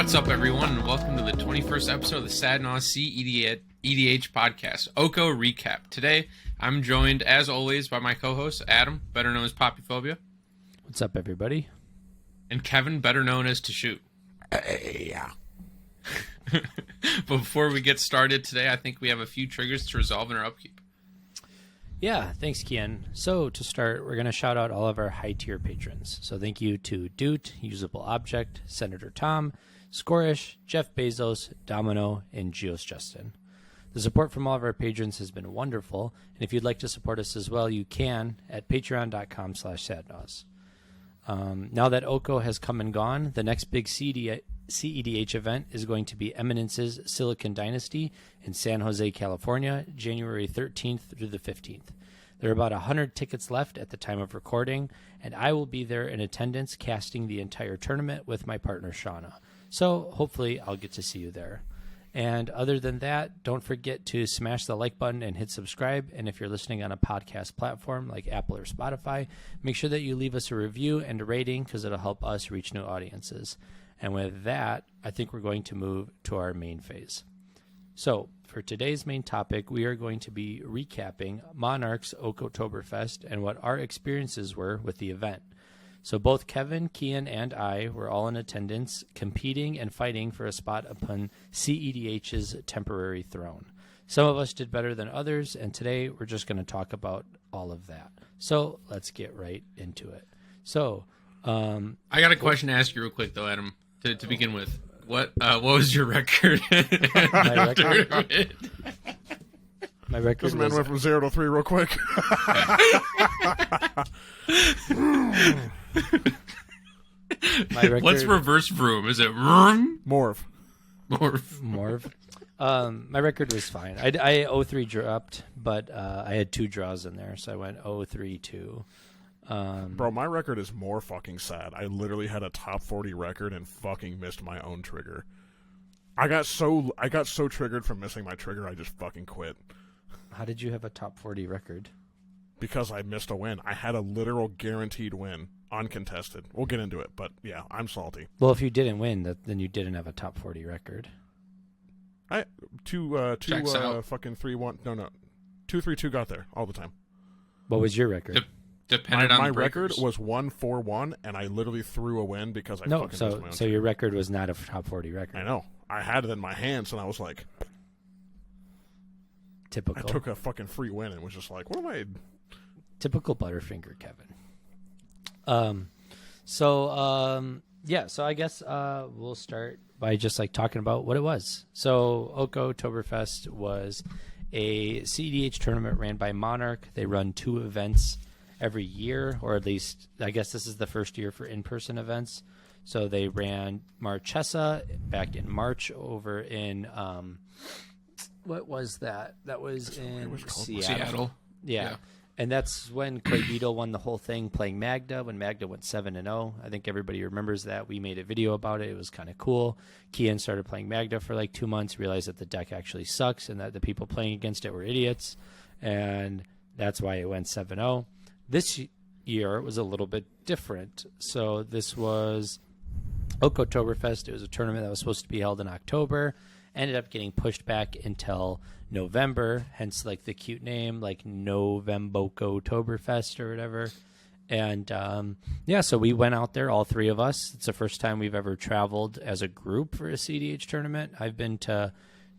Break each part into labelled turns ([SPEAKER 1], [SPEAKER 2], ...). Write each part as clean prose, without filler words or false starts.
[SPEAKER 1] What's up, everyone, and welcome to the 21st episode of the Naus cEDH podcast, Oko Recap. Today, I'm joined, as always, by my co-host, Adam, better known as Poppyphobia.
[SPEAKER 2] What's up, everybody?
[SPEAKER 1] And Kevin, better known as To Shoot.
[SPEAKER 3] Yeah.
[SPEAKER 1] Before we get started today, I think we have a few triggers to resolve in our upkeep.
[SPEAKER 2] Yeah, thanks, Cian. So, to start, we're going to shout out all of our high-tier patrons. So, thank you to Doot, Usable Object, Senator Tom, Scorish, Jeff Bezos, Domino, and Geos Justin. The support from all of our patrons has been wonderful, and if you'd like to support us as well, you can at patreon.com/sadnaus. Now that Oko has come and gone, the next big cEDH event is going to be Eminence's Silicon Dynasty in San Jose, California, January 13th through the 15th. There are about 100 tickets left at the time of recording, and I will be there in attendance casting the entire tournament with my partner Shauna. So hopefully I'll get to see you there. And other than that, don't forget to smash the like button and hit subscribe. And if you're listening on a podcast platform like Apple or Spotify, make sure that you leave us a review and a rating because it'll help us reach new audiences. And with that, I think we're going to move to our main phase. So for today's main topic, we are going to be recapping Monarch's Okotoberfest and what our experiences were with the event. So both Kevin, Cian, and I were all in attendance, competing and fighting for a spot upon cEDH's temporary throne. Some of us did better than others, and today we're just going to talk about all of that. So let's get right into it. So,
[SPEAKER 1] I got a question to ask you real quick, though, Adam, to begin with. What was your record?
[SPEAKER 2] My record
[SPEAKER 3] This man went from 0 to 3 real quick.
[SPEAKER 2] My record,
[SPEAKER 1] What's reverse vroom? Is it vroom?
[SPEAKER 3] Morph.
[SPEAKER 2] My record was fine. I 0-3 dropped, but I had 2 draws in there, so I went 0-3-2.
[SPEAKER 3] Bro, my record is more fucking sad. I literally had a top 40 record and fucking missed my own trigger. I got so triggered from missing my trigger, I just fucking quit.
[SPEAKER 2] How did you have a top 40 record?
[SPEAKER 3] Because I missed a win. I had a literal guaranteed win, uncontested. We'll get into it, but yeah, I'm salty.
[SPEAKER 2] Well, if you didn't win, then you didn't have a top 40 record.
[SPEAKER 3] Two fucking 3-1. No. 2-3-2 got there all the time.
[SPEAKER 2] What was your record?
[SPEAKER 1] Depended on
[SPEAKER 3] my
[SPEAKER 1] the
[SPEAKER 3] record
[SPEAKER 1] breakers.
[SPEAKER 3] was 1-4-1, and I literally threw a win because I fucking missed my own
[SPEAKER 2] so your record was not a top 40 record.
[SPEAKER 3] I know. I had it in my hands, and I was like,
[SPEAKER 2] typical.
[SPEAKER 3] I took a fucking free win and was just like, what am I?
[SPEAKER 2] Typical Butterfinger Kevin. So I guess we'll start by just like talking about what it was. So Okotoberfest was a cEDH tournament ran by Monarch. They run 2 events every year, or at least I guess this is the first year for in-person events. So they ran Marchesa back in March over in what was that? That was in
[SPEAKER 1] Seattle.
[SPEAKER 2] Yeah. And that's when Coivito won the whole thing playing Magda, when Magda went 7-0. I think everybody remembers that. We made a video about it. It was kind of cool. Cian started playing Magda for like 2 months, realized that the deck actually sucks and that the people playing against it were idiots. And that's why it went 7-0. This year it was a little bit different. So this was Okotoberfest. It was a tournament that was supposed to be held in October. Ended up getting pushed back until November, hence like the cute name, like Novembokotoberfest or whatever. And so we went out there, all 3 of us. It's the first time we've ever traveled as a group for a cEDH tournament. I've been to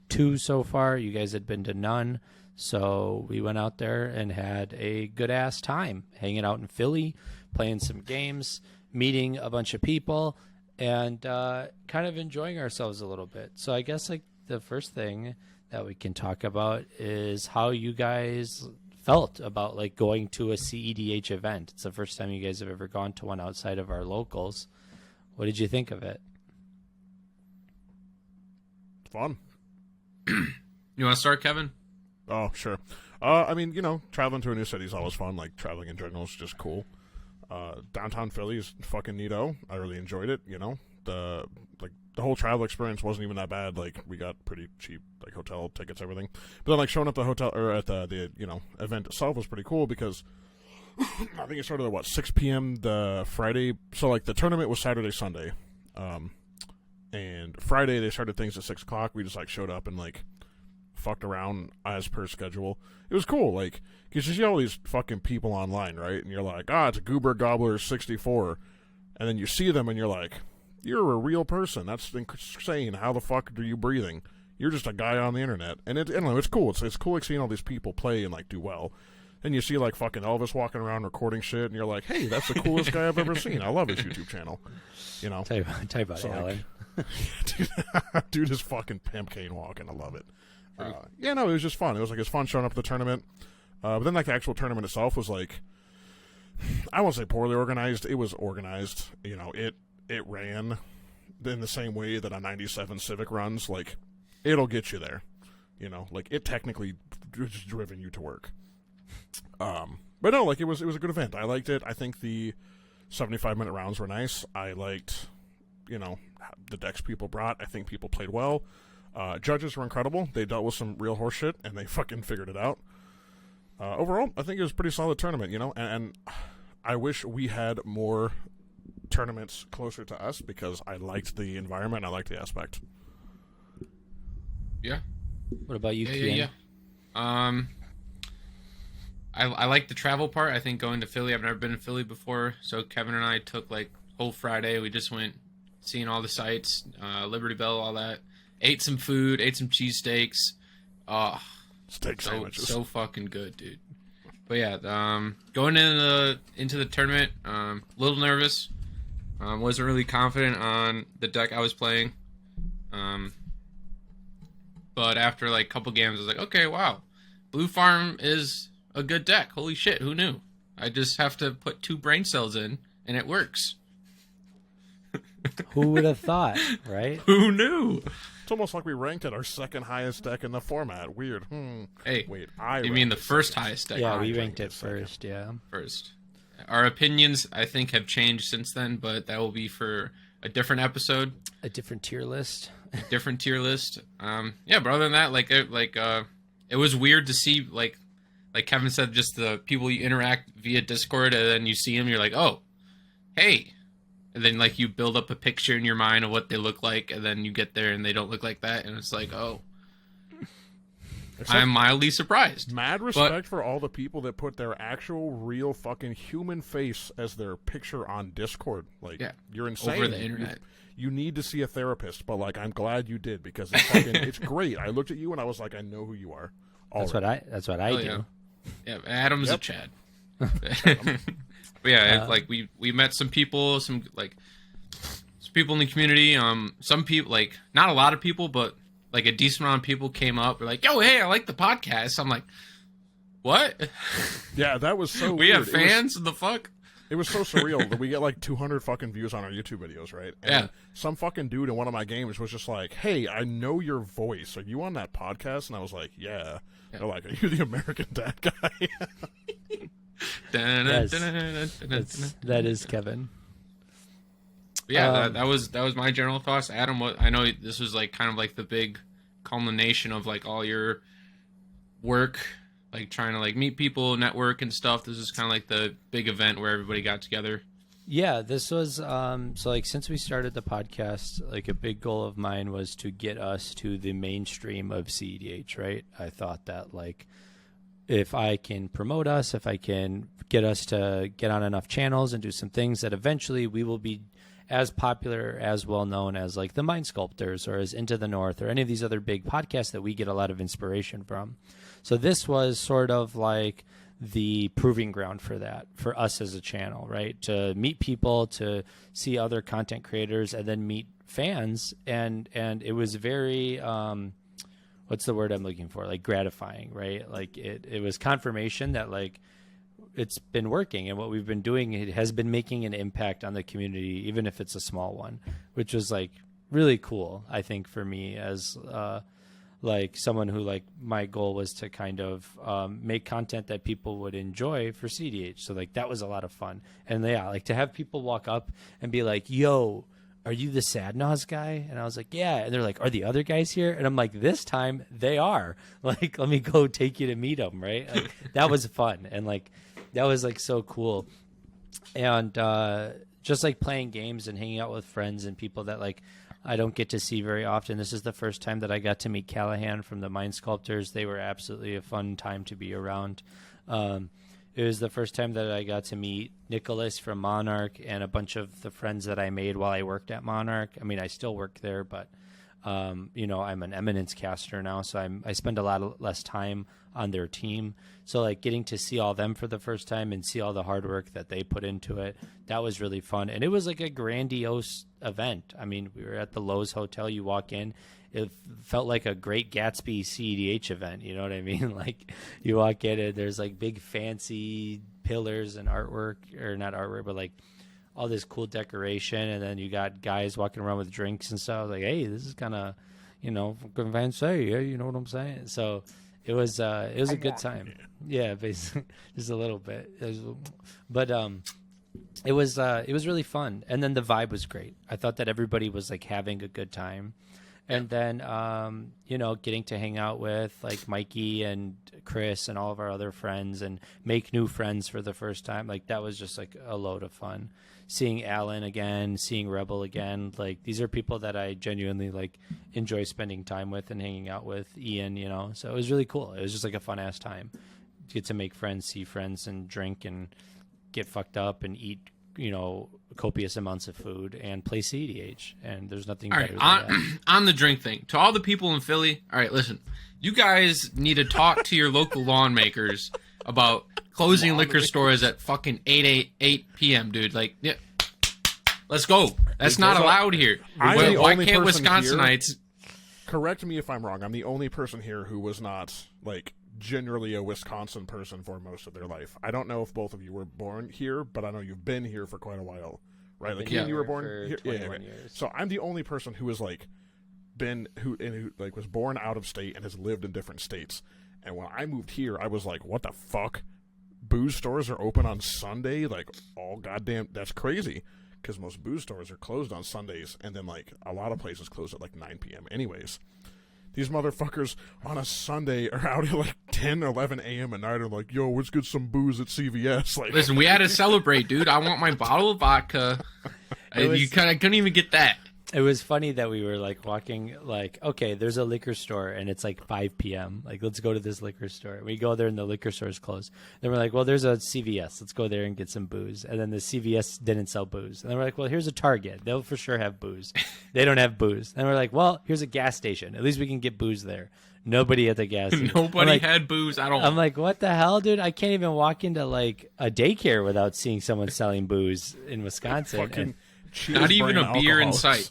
[SPEAKER 2] 2 so far. You guys had been to none. So we went out there and had a good ass time hanging out in Philly, playing some games, meeting a bunch of people, and kind of enjoying ourselves a little bit. So I guess like the first thing that we can talk about is how you guys felt about like going to a cEDH event. It's the first time you guys have ever gone to one outside of our locals. What did you think of it?
[SPEAKER 3] Fun.
[SPEAKER 1] You want to start, Kevin?
[SPEAKER 3] Oh, sure. Traveling to a new city is always fun. Like, traveling in general is just cool. Downtown Philly is fucking neato. I really enjoyed it, The whole travel experience wasn't even that bad. Like, we got pretty cheap, like, hotel tickets, everything. But then, like, showing up at the hotel, or at the event itself was pretty cool because I think it started at, 6 p.m. the Friday. So, like, the tournament was Saturday, Sunday. And Friday they started things at 6 o'clock. We just like showed up and like fucked around as per schedule. It was cool, like, because you see all these fucking people online, right? And you're like, it's a Goober Gobbler 64. And then you see them and you're like, you're a real person. That's insane. How the fuck are you breathing? You're just a guy on the internet. And I don't know, it's cool. It's cool like seeing all these people play and like do well. And you see like fucking Elvis walking around recording shit, and you're like, hey, that's the coolest guy I've ever seen. I love his YouTube channel. You know?
[SPEAKER 2] Tell you about it, Alan.
[SPEAKER 3] Dude is fucking pimp cane walking. I love it. It was just fun. It was fun showing up at the tournament. But then like the actual tournament itself was like, I won't say poorly organized. It was organized. You know, it ran in the same way that a 97 Civic runs. Like, it'll get you there. You know, like it technically just driven you to work. But no, like it was a good event. I liked it. I think the 75-minute rounds were nice. I liked, you know, the decks people brought. I think people played well. Judges were incredible. They dealt with some real horse shit, and they fucking figured it out. Overall, I think it was a pretty solid tournament, you know, and I wish we had more tournaments closer to us because I liked the environment. I liked the aspect.
[SPEAKER 1] Yeah.
[SPEAKER 2] What about you, Cian?
[SPEAKER 1] Yeah. I like the travel part. I think going to Philly, I've never been to Philly before, so Kevin and I took like whole Friday. We just went seeing all the sights, Liberty Bell, all that. Ate some food, ate some cheesesteaks.
[SPEAKER 3] Steak sandwiches.
[SPEAKER 1] So fucking good, dude. But yeah, going into the tournament, a little nervous. Wasn't really confident on the deck I was playing. But after like a couple games, I was like, okay, wow, Blue Farm is a good deck. Holy shit, who knew? I just have to put 2 brain cells in, and it works.
[SPEAKER 2] Who would have thought, right?
[SPEAKER 1] Who knew?
[SPEAKER 3] It's almost like we ranked it our second highest deck in the format. Weird.
[SPEAKER 1] Hey,
[SPEAKER 3] wait,
[SPEAKER 1] you mean the first highest deck?
[SPEAKER 2] Yeah, we ranked it first,
[SPEAKER 3] second.
[SPEAKER 2] yeah.
[SPEAKER 1] First. Our opinions, I think, have changed since then, but that will be for a different episode.
[SPEAKER 2] A different tier list.
[SPEAKER 1] Yeah, but other than that, it was weird to see, like Kevin said, just the people you interact via Discord, and then you see them, you're like, oh, hey. And then, like, you build up a picture in your mind of what they look like, and then you get there and they don't look like that, and it's like, oh. I'm mildly surprised.
[SPEAKER 3] Mad respect for all the people that put their actual, real, fucking human face as their picture on Discord. Like, yeah, you're insane.
[SPEAKER 1] Over the internet.
[SPEAKER 3] You need to see a therapist, but, like, I'm glad you did, because it's fucking, it's great. I looked at you and I was like, I know who you are. Already.
[SPEAKER 2] That's what I do.
[SPEAKER 1] Yeah, Adam's a Chad. But yeah, like we met some people, some people in the community. Some people, like, not a lot of people, but like a decent amount of people came up. They're like, "Yo, hey, I like the podcast." I'm like, "What?"
[SPEAKER 3] Yeah, that was so.
[SPEAKER 1] We
[SPEAKER 3] weird.
[SPEAKER 1] have fans. The fuck.
[SPEAKER 3] It was so surreal that we get like 200 fucking views on our YouTube videos, right? And some fucking dude in one of my games was just like, "Hey, I know your voice. Are you on that podcast?" And I was like, "Yeah." They're like, "Are you the American Dad guy?"
[SPEAKER 2] Yes. That is Kevin.
[SPEAKER 1] Yeah, that was my general thoughts. Adam, I know this was like kind of like the big culmination of like all your work, like trying to like meet people, network and stuff. This is kind of like the big event where everybody got together.
[SPEAKER 2] Yeah, this was so like since we started the podcast, like a big goal of mine was to get us to the mainstream of cEDH, right? I thought that like if I can promote us, if I can get us to get on enough channels and do some things, that eventually we will be as popular, as well known as like the Mind Sculptors or as Into the North or any of these other big podcasts that we get a lot of inspiration from. So this was sort of like the proving ground for that, for us as a channel, right? To meet people, to see other content creators, and then meet fans. And it was very, what's the word I'm looking for? Like gratifying, right? Like it was confirmation that like it's been working, and what we've been doing, it has been making an impact on the community, even if it's a small one, which was like really cool, I think, for me as like someone who like my goal was to kind of make content that people would enjoy for cEDH. So like that was a lot of fun. And yeah, like to have people walk up and be like, yo, are you the Sadnaws guy? And I was like, yeah. And they're like, are the other guys here? And I'm like, this time they are. Like, let me go take you to meet them, right? Like, that was fun. And like, that was like so cool. And just like playing games and hanging out with friends and people that like I don't get to see very often. This is the first time that I got to meet Callahan from the Mind Sculptors. They were absolutely a fun time to be around. It was the first time that I got to meet Nicholas from Monarch and a bunch of the friends that I made while I worked at Monarch. I mean, I still work there, but you know, I'm an Eminence caster now, so I spend a lot less time on their team. So like getting to see all them for the first time and see all the hard work that they put into it, that was really fun. And it was like a grandiose event. I mean, we were at the Lowe's Hotel. You walk in, it felt like a Great Gatsby cEDH event. You know what I mean? Like you walk in and there's like big fancy pillars and artwork, or not artwork, but like all this cool decoration. And then you got guys walking around with drinks and stuff. Like, hey, this is kind of, you know, fancy. Yeah, you know what I'm saying? So it was a good time. Yeah, basically, just a little bit. But it was really fun. And then the vibe was great. I thought that everybody was like having a good time. And then, you know, getting to hang out with like Mikey and Chris and all of our other friends and make new friends for the first time. Like that was just like a load of fun. Seeing Alan again, seeing Rebel again. Like these are people that I genuinely like enjoy spending time with and hanging out with. Ian, you know, so it was really cool. It was just like a fun ass time. Get to make friends, see friends, and drink and get fucked up and eat, you know, copious amounts of food and play cEDH. And there's nothing better than that.
[SPEAKER 1] On the drink thing, to all the people in Philly, all right, listen, you guys need to talk to your local lawn makers about closing liquor stores at fucking 8 p.m., dude. Like, yeah, let's go. That's not allowed here. Why can't Wisconsinites?
[SPEAKER 3] Correct me if I'm wrong. I'm the only person here who was not, like, generally a Wisconsin person for most of their life. I don't know if both of you were born here, but I know you've been here for quite a while, right? Like, you were born here. Yeah.
[SPEAKER 2] Years.
[SPEAKER 3] So I'm the only person who has like who like was born out of state and has lived in different states. And when I moved here, I was like, what the fuck? Booze stores are open on Sunday? Like, all goddamn, that's crazy. Because most booze stores are closed on Sundays, and then like a lot of places close at like 9 p.m. anyways. These motherfuckers on a Sunday are out at like 10 or 11 a.m. at night and like, yo, let's get some booze at CVS. Like,
[SPEAKER 1] listen, we had to celebrate, dude. I want my bottle of vodka. I couldn't even get that.
[SPEAKER 2] It was funny that we were like walking, like, okay, there's a liquor store and it's like 5 p.m. Like, let's go to this liquor store. We go there and the liquor store is closed. Then we're like, well, there's a CVS. Let's go there and get some booze. And then the CVS didn't sell booze. And then we're like, well, here's a Target. They'll for sure have booze. They don't have booze. And we're like, well, here's a gas station. At least we can get booze there. Nobody at the gas station.
[SPEAKER 1] Nobody had booze at all.
[SPEAKER 2] I'm like, what the hell, dude? I can't even walk into like a daycare without seeing someone selling booze in Wisconsin.
[SPEAKER 1] Not even a beer in sight.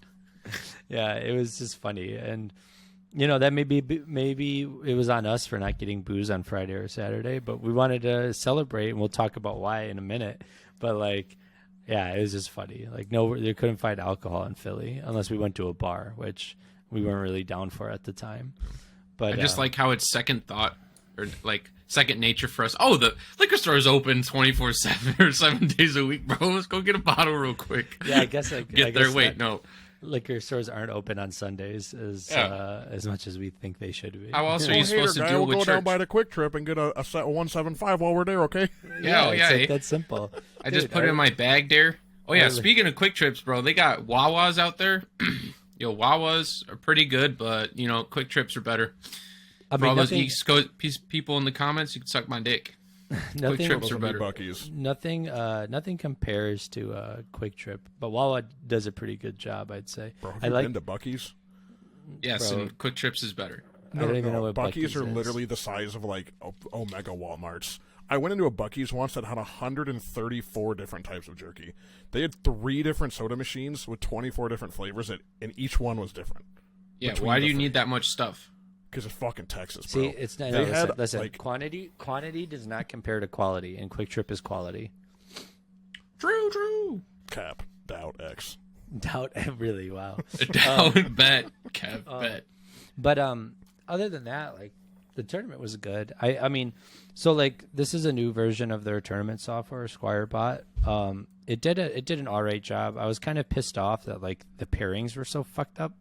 [SPEAKER 2] Yeah, it was just funny. And, you know, that maybe it was on us for not getting booze on Friday or Saturday, but we wanted to celebrate, and we'll talk about why in a minute. But, like, yeah, it was just funny. Like, no, they couldn't find alcohol in Philly unless we went to a bar, which we weren't really down for at the time. But
[SPEAKER 1] I just like how it's second thought or, like, second nature for us. Oh, the liquor store is open 24/7 or 7 days a week, bro. Let's go get a bottle real quick.
[SPEAKER 2] Yeah, I guess
[SPEAKER 1] no.
[SPEAKER 2] Liquor stores aren't open on Sundays as much as we think they should be.
[SPEAKER 1] How else are you supposed to deal with
[SPEAKER 3] church?
[SPEAKER 1] We'll
[SPEAKER 3] go down by the Quick Trip and get a set of 175 while we're there, okay?
[SPEAKER 2] Yeah, it's like that simple.
[SPEAKER 1] I just put it in my bag there. Oh yeah, speaking of Quick Trips, bro, they got Wawas out there. Yo, Wawas are pretty good, but you know, Quick Trips are better. For all those East Coast people in the comments, you can suck my dick. Quick Trips are better.
[SPEAKER 2] Nothing compares to Quick Trip, but Wawa does a pretty good job, I'd say.
[SPEAKER 3] Bro, have you been to Buc-ee's?
[SPEAKER 1] Yes, bro. And Quick Trips is better.
[SPEAKER 2] I don't even know what
[SPEAKER 3] Buc-ee's are literally the size of like Omega Walmarts. I went into a Buc-ee's once that had 134 different types of jerky. They had 3 different soda machines with 24 different flavors, and each one was different.
[SPEAKER 1] Yeah, why do you need that much stuff?
[SPEAKER 3] Because it's fucking Texas, bro.
[SPEAKER 2] See, it's not. Listen. Like, quantity does not compare to quality, and Quick Trip is quality.
[SPEAKER 1] True.
[SPEAKER 3] Cap. Doubt X.
[SPEAKER 2] Doubt. Really? Wow.
[SPEAKER 1] Doubt. Bet. Cap. Bet.
[SPEAKER 2] But other than that, like, the tournament was good. I mean, so like this is a new version of their tournament software, SquireBot. It did an alright job. I was kind of pissed off that like the pairings were so fucked up.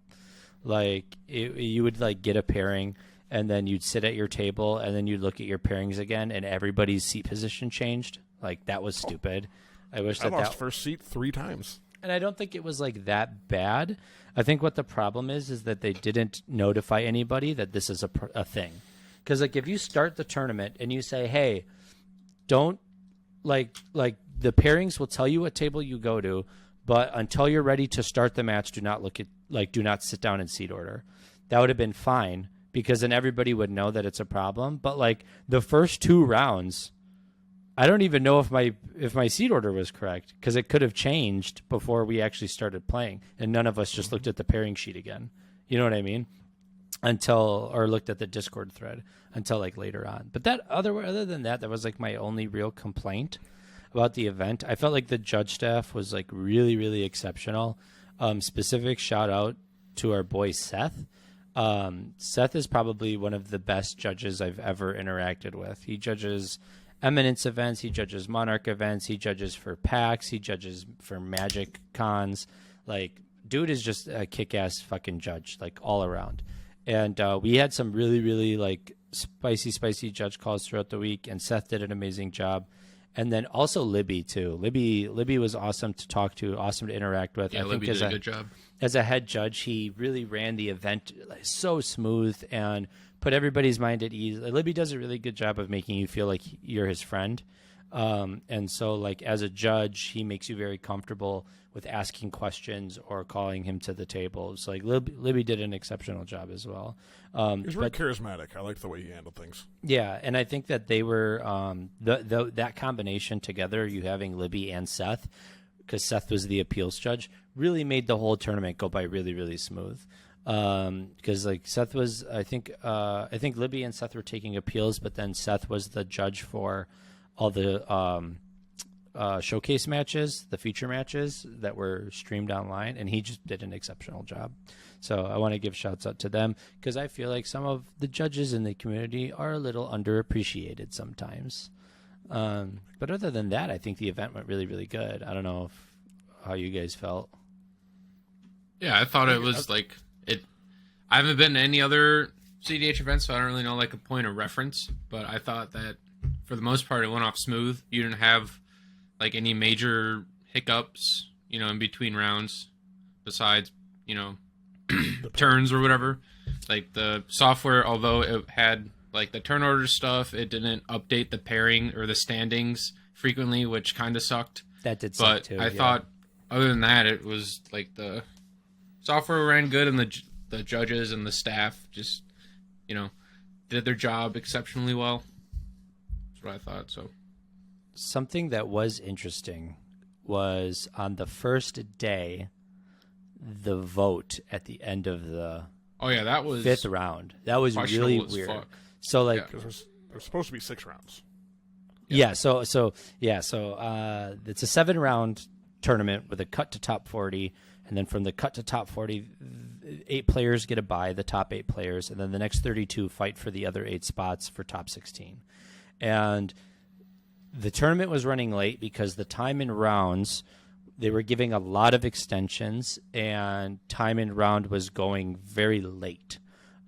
[SPEAKER 2] Like you would like get a pairing and then you'd sit at your table and then you'd look at your pairings again and everybody's seat position changed. Like that was stupid. I wish
[SPEAKER 3] I lost first seat 3 times.
[SPEAKER 2] And I don't think it was like that bad. I think what the problem is that they didn't notify anybody that this is a thing. Because like if you start the tournament and you say, hey, don't like the pairings will tell you what table you go to, but until you're ready to start the match, do not sit down in seed order. That would have been fine because then everybody would know that it's a problem. But like the first 2 rounds, I don't even know if my seed order was correct because it could have changed before we actually started playing, and none of us just looked at the pairing sheet again. You know what I mean? Or looked at the Discord thread until like later on. But that other than that was like my only real complaint about the event. I felt like the judge staff was like really, really exceptional. Specific shout out to our boy Seth. Seth is probably one of the best judges I've ever interacted with. He judges Eminence events, he judges Monarch events, he judges for PAX, he judges for Magic cons. Like, dude is just a kick-ass fucking judge, like all around. And we had some really, really like spicy judge calls throughout the week, and Seth did an amazing job. And then also Libby too. Libby was awesome to talk to, awesome to interact with.
[SPEAKER 1] Yeah, Libby did a good job.
[SPEAKER 2] As a head judge, he really ran the event so smooth and put everybody's mind at ease. Libby does a really good job of making you feel like you're his friend. And so like as a judge, he makes you very comfortable with asking questions or calling him to the table. So like Libby did an exceptional job as well.
[SPEAKER 3] He's very charismatic. I like the way he handled things.
[SPEAKER 2] Yeah, and I think that they were that combination together, you having Libby and Seth, because Seth was the appeals judge, really made the whole tournament go by really, really smooth. Because like Seth was, I think Libby and Seth were taking appeals, but then Seth was the judge for all the showcase matches, the feature matches that were streamed online, and he just did an exceptional job. So I want to give shouts out to them because I feel like some of the judges in the community are a little underappreciated sometimes. But other than that, I think the event went really, really good. I don't know how you guys felt.
[SPEAKER 1] Yeah, I thought it was like it. I haven't been to any other CEDH events, so I don't really know like a point of reference. But I thought that for the most part, it went off smooth. You didn't have like any major hiccups, in between rounds, besides, turns or whatever. Like the software, although it had like the turn order stuff, it didn't update the pairing or the standings frequently, which kind of sucked.
[SPEAKER 2] That did suck too.
[SPEAKER 1] But I thought, other than that, it was like the software ran good, and the judges and the staff just, did their job exceptionally well. That's what I thought. So
[SPEAKER 2] something that was interesting was on the first day, the vote at the end of the
[SPEAKER 1] that was
[SPEAKER 2] 5th round. That was really weird.
[SPEAKER 1] Fuck.
[SPEAKER 2] So like,
[SPEAKER 3] because there's supposed to be 6 rounds.
[SPEAKER 2] Yeah. So it's a 7-round tournament with a cut to top 40, and then from the cut to top 40, 8 players get a bye, the top 8 players, and then the next 32 fight for the other 8 spots for top 16. And the tournament was running late because the time in rounds, they were giving a lot of extensions, and time in round was going very late.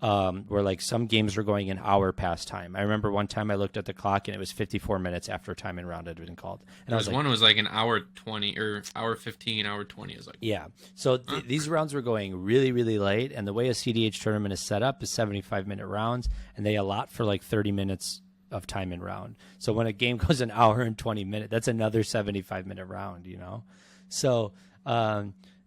[SPEAKER 2] Where like some games were going an hour past time. I remember one time I looked at the clock and it was 54 minutes after time and round had been called. And
[SPEAKER 1] there was one was like an hour 20 or hour 15, hour 20 is like.
[SPEAKER 2] Yeah. So these rounds were going really, really late. And the way a CDH tournament is set up is 75-minute rounds, and they allot for like 30 minutes of time in round. So when a game goes an hour and 20 minutes, that's another 75-minute round, So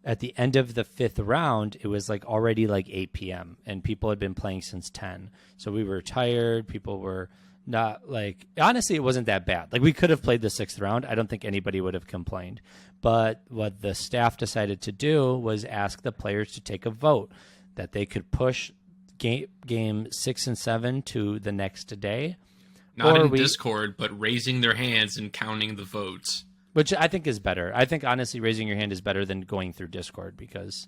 [SPEAKER 2] at the end of the 5th round, it was like already like 8 p.m. and people had been playing since 10. So we were tired. People were not like, honestly, it wasn't that bad. Like we could have played the 6th round. I don't think anybody would have complained. But what the staff decided to do was ask the players to take a vote that they could push game 6 and 7 to the next day.
[SPEAKER 1] Not in Discord, but raising their hands and counting the votes.
[SPEAKER 2] Which I think is better. I think, honestly, raising your hand is better than going through Discord because...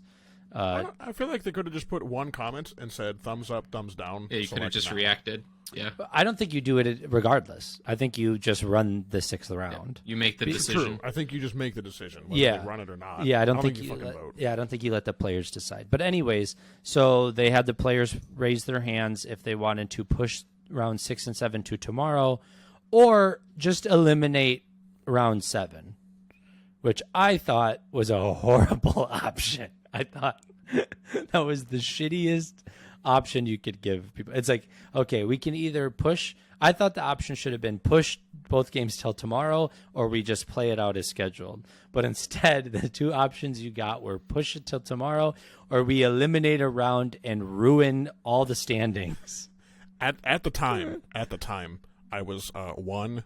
[SPEAKER 3] I feel like they could have just put one comment and said thumbs up, thumbs down.
[SPEAKER 1] Yeah, you could have just reacted. Yeah.
[SPEAKER 2] I don't think you do it regardless. I think you just run the 6th round.
[SPEAKER 1] Yeah. You make the decision.
[SPEAKER 3] True. I think you just make the decision whether they run it or not.
[SPEAKER 2] Yeah, I don't think
[SPEAKER 3] you fucking vote.
[SPEAKER 2] Yeah, I don't think you let the players decide. But anyways, so they had the players raise their hands if they wanted to push round 6 and 7 to tomorrow, or just eliminate round 7. which I thought was a horrible option. I thought that was the shittiest option you could give people. It's like, okay, we can either push. I thought the option should have been push both games till tomorrow, or we just play it out as scheduled. But instead, the two options you got were push it till tomorrow, or we eliminate a round and ruin all the standings.
[SPEAKER 3] At the time, I was one.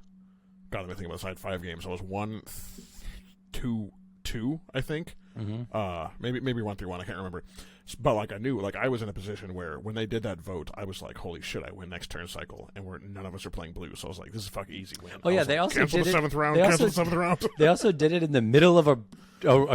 [SPEAKER 3] God, let me think about this. I had 5 games. I was 1-2, I think. Maybe 1-1. I can't remember. But like I knew, like I was in a position where when they did that vote, I was like, "Holy shit! I win next turn cycle," and none of us are playing blue. So I was like, "This is a fucking easy win."
[SPEAKER 2] Oh yeah, they
[SPEAKER 3] like,
[SPEAKER 2] also
[SPEAKER 3] cancel
[SPEAKER 2] did
[SPEAKER 3] the
[SPEAKER 2] it.
[SPEAKER 3] Seventh round.
[SPEAKER 2] They also did it in the middle of a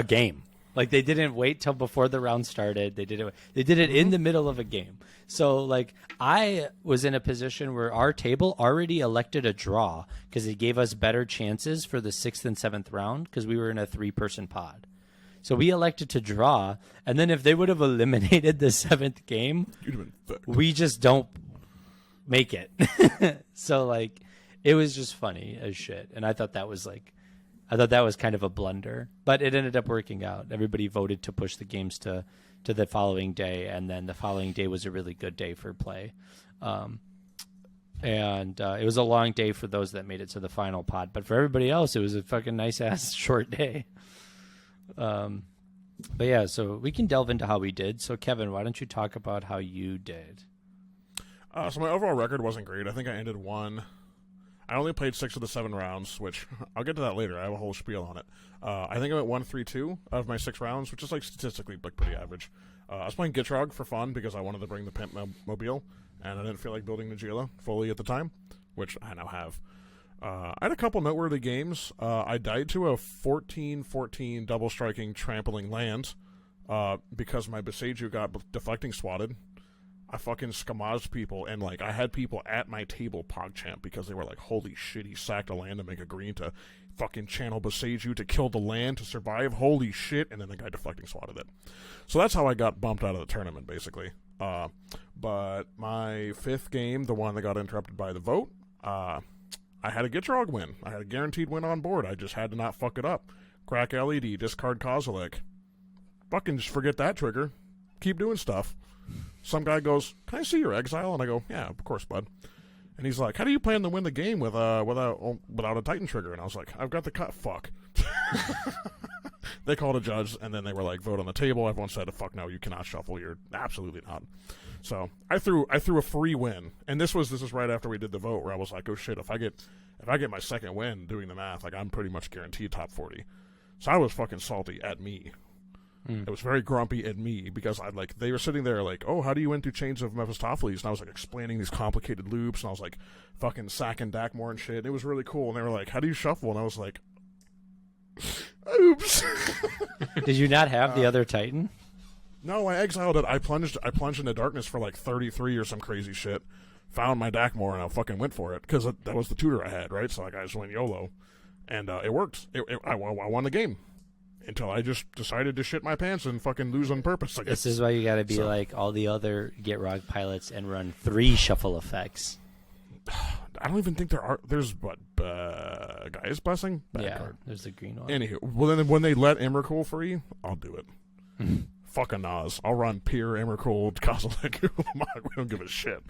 [SPEAKER 2] game. Like they didn't wait till before the round started. They did it in the middle of a game. So like I was in a position where our table already elected a draw because it gave us better chances for the 6th and 7th round because we were in a 3-person pod. So we elected to draw, and then if they would have eliminated the 7th game,
[SPEAKER 3] You'd have been fucked.
[SPEAKER 2] we just don't make it. So like it was just funny as shit, and I thought that was kind of a blunder, but it ended up working out. Everybody voted to push the games to the following day, and then the following day was a really good day for play. And it was a long day for those that made it to the final pod, but for everybody else, it was a fucking nice ass short day. But yeah, so we can delve into how we did. So Kevin, why don't you talk about how you did?
[SPEAKER 3] So my overall record wasn't great. I think I ended 1. I only played 6 of the 7 rounds, which I'll get to that later. I have a whole spiel on it. I think I went 1-3-2 of my 6 rounds, which is like statistically like pretty average. I was playing Gitrog for fun because I wanted to bring the Pimp Mobile, and I didn't feel like building Nagila fully at the time, which I now have. I had a couple noteworthy games. I died to a 14-14 double striking trampling land because my Beseiju got deflecting swatted. I fucking skamazed people, and like I had people at my table PogChamp because they were like, "Holy shit, he sacked a land to make a green to fucking channel Beseiju to kill the land to survive. Holy shit!" And then the guy deflecting swatted it. So that's how I got bumped out of the tournament, basically. But my 5th game, the one that got interrupted by the vote, I had a Gitrog win. I had a guaranteed win on board. I just had to not fuck it up. Crack LED, discard Kozilek. Fucking just forget that trigger. Keep doing stuff. Some guy goes, "Can I see your exile?" And I go, "Yeah, of course, bud." And he's like, "How do you plan to win the game without a Titan trigger?" And I was like, "I've got the cut." Fuck. They called a judge, and then they were like, "Vote on the table." Everyone said, "Fuck no, you cannot shuffle. You're absolutely not." So I threw a free win, and this was right after we did the vote, where I was like, "Oh shit, if I get my 2nd win, doing the math, like I'm pretty much guaranteed top 40." So I was fucking salty at me. It was very grumpy at me because they were sitting there like, "Oh, how do you win through chains of Mephistopheles?" And I was like explaining these complicated loops, and I was like fucking sacking Dakmor and shit. It was really cool, and they were like, "How do you shuffle?" And I was like, "Oops."
[SPEAKER 2] Did you not have the other Titan?
[SPEAKER 3] No, I exiled it. I plunged into darkness for like 33 or some crazy shit. Found my Dakmor, and I fucking went for it because that was the tutor I had, right? So like I just went YOLO, and it worked. I won the game. Until I just decided to shit my pants and fucking lose on purpose, I guess.
[SPEAKER 2] This is why you gotta be like all the other Gitrog pilots and run 3 shuffle effects.
[SPEAKER 3] I don't even think there's Gaia's Blessing? Bad card.
[SPEAKER 2] There's the green one.
[SPEAKER 3] Anywho, well then when they let Emrakul free, I'll do it. Fuck a Naus. I'll run Pier, Emrakul, Kozilek. We don't give a shit.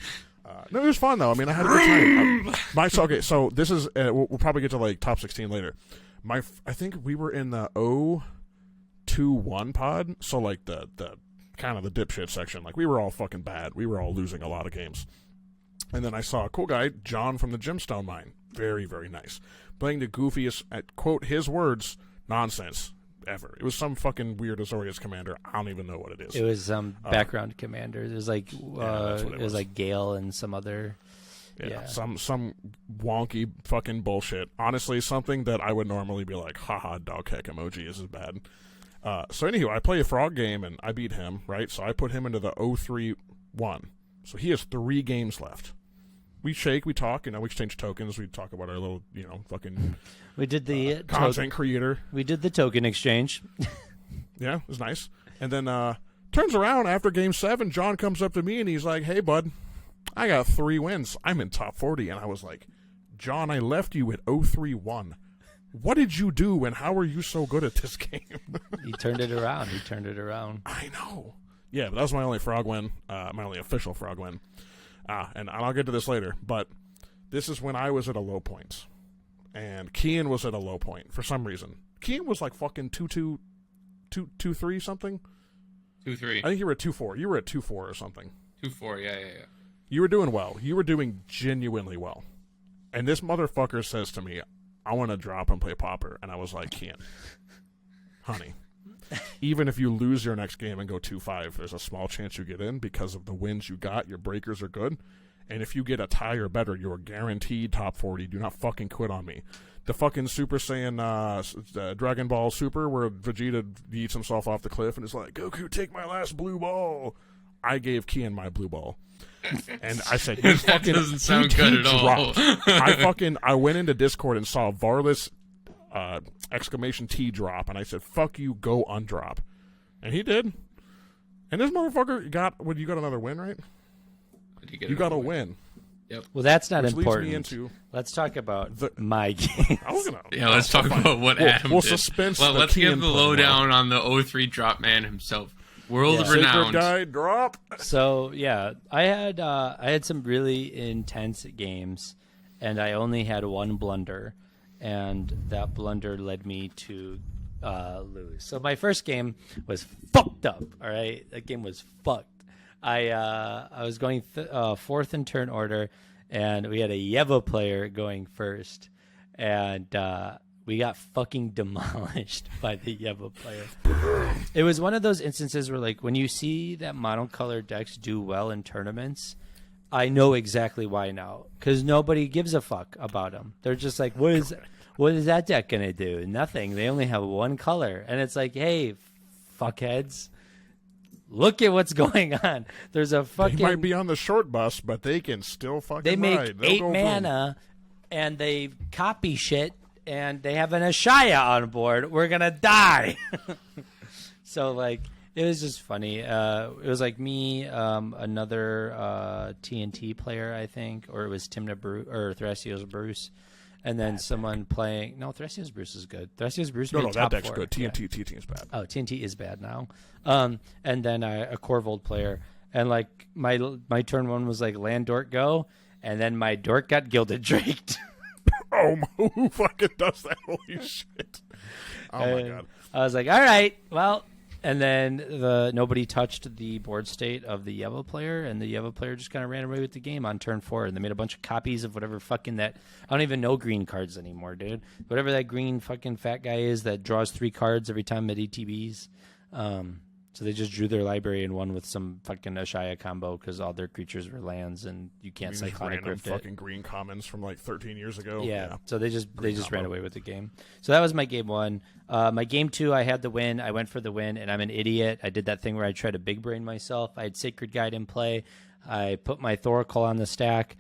[SPEAKER 3] No, it was fun though. I mean, I had a good time. Okay, so this is we'll probably get to like top 16 later. I think we were in the 0-2-1 pod, so like the kind of the dipshit section. Like we were all fucking bad. We were all losing a lot of games. And then I saw a cool guy, John from the Gemstone Mine. Very, very nice. Playing the goofiest, at quote his words, nonsense ever. It was some fucking weird Azorius commander. I don't even know what it is.
[SPEAKER 2] It was some background commander. It was like it was like Gale and some other.
[SPEAKER 3] Yeah, some wonky fucking bullshit. Honestly, something that I would normally be like, haha, dog heck emoji, this is bad. So anywho, I play a frog game, and I beat him, right? So I put him into the 0-3-1. So he has 3 games left. We shake, we talk, we exchange tokens, we talk about our little, fucking...
[SPEAKER 2] We did the...
[SPEAKER 3] content creator.
[SPEAKER 2] We did the token exchange.
[SPEAKER 3] Yeah, it was nice. And then, turns around, after game 7, John comes up to me, and he's like, "Hey, bud, I got 3 wins. I'm in top 40. And I was like, "John, I left you at 0-3-1. What did you do, and how are you so good at this game?
[SPEAKER 2] He turned it around.
[SPEAKER 3] I know. Yeah, but that was my only frog win, my only official frog win. And I'll get to this later, but this is when I was at a low point. And Cian was at a low point for some reason. Cian was like fucking 2-2, 2-3 something?
[SPEAKER 1] 2-3.
[SPEAKER 3] I think you were at 2-4. You were at 2-4 or something.
[SPEAKER 1] 2-4, yeah.
[SPEAKER 3] You were doing well. You were doing genuinely well. And this motherfucker says to me, I want to drop and play Pauper. And I was like, Cian, honey, even if you lose your next game and go 2-5, there's a small chance you get in because of the wins you got. Your breakers are good. And if you get a tie or better, you're guaranteed top 40. Do not fucking quit on me. The fucking Super Saiyan Dragon Ball Super where Vegeta eats himself off the cliff and is like, Goku, take my last blue ball. I gave Cian my blue ball. And I said, you
[SPEAKER 1] that
[SPEAKER 3] fucking,
[SPEAKER 1] doesn't sound good at all.
[SPEAKER 3] I went into Discord and saw Varlas exclamation T drop, and I said, fuck you, go undrop. And he did. And this motherfucker you got another win, right? You got a win.
[SPEAKER 1] Yep.
[SPEAKER 2] Well, that's not
[SPEAKER 3] Which
[SPEAKER 2] important.
[SPEAKER 3] leads me into
[SPEAKER 2] Let's talk about my game.
[SPEAKER 1] Let's talk about what Adam
[SPEAKER 3] we'll
[SPEAKER 1] did.
[SPEAKER 3] suspense
[SPEAKER 1] Let's
[SPEAKER 3] Cian
[SPEAKER 1] give the lowdown on the 03 drop man himself. World
[SPEAKER 3] Sacred
[SPEAKER 1] renowned.
[SPEAKER 3] guy drop.
[SPEAKER 2] So yeah, I had some really intense games, and I only had one blunder, and that blunder led me to lose. So my first game was fucked up. All right, that game was fucked. I was going fourth in turn order, and we had a Yeva player going first, and we got fucking demolished by the Yeva player. It was one of those instances where, like, when you see that monocolor decks do well in tournaments, I know exactly why now, because nobody gives a fuck about them. They're just like, what is that deck gonna do? Nothing. They only have one color, and it's like, hey, fuckheads, look at what's going on. There's a fucking.
[SPEAKER 3] They might be on the short bus, but they can still fucking ride.
[SPEAKER 2] They make 8 mana, and they copy shit, and they have an Ashaya on board. We're gonna die. So like, it was just funny. It was like me, another TNT player, I think, or it was Timna or Thrasios Bruce. And then someone playing. No, Thrasios Bruce is good. Thrasios Bruce.
[SPEAKER 3] No, that deck's
[SPEAKER 2] 4.
[SPEAKER 3] good. TNT is bad.
[SPEAKER 2] Oh, TNT is bad now. And then a Corvold player, and like my turn one was like land dork go, and then my dork got gilded draked.
[SPEAKER 3] Oh, who fucking does that? Holy shit! Oh my god!
[SPEAKER 2] I was like, all right, well. And then nobody touched the board state of the Yeva player, and the Yeva player just kind of ran away with the game on turn 4. And they made a bunch of copies of whatever fucking that. I don't even know green cards anymore, dude. Whatever that green fucking fat guy is that draws 3 cards every time at ETBs. So they just drew their library and won with some fucking Ashaya combo because all their creatures were lands, and you can't cyclonic rift it.
[SPEAKER 3] Fucking green commons from like 13 years ago.
[SPEAKER 2] Yeah. So they just ran away with the game. So that was my game 1. My game 2, I had the win. I went for the win, and I'm an idiot. I did that thing where I tried to big brain myself. I had Sacred Guide in play. I put my Thoracle on the stack,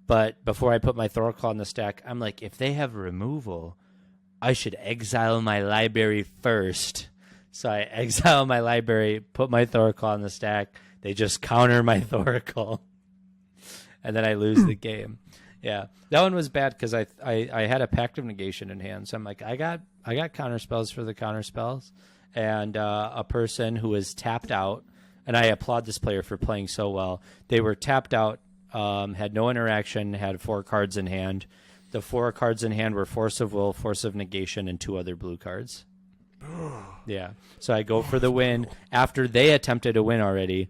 [SPEAKER 2] but before I put my Thoracle on the stack, I'm like, if they have removal, I should exile my library first. So I exile my library, put my Thoracle on the stack. They just counter my Thoracle, and then I lose the game. Yeah, that one was bad because I had a Pact of Negation in hand. So I'm like, I got counter spells for the counter spells, and a person who was tapped out. And I applaud this player for playing so well. They were tapped out, had no interaction, had 4 cards in hand. The 4 cards in hand were Force of Will, Force of Negation, and 2 other blue cards. Yeah. So I go for the win after they attempted a win already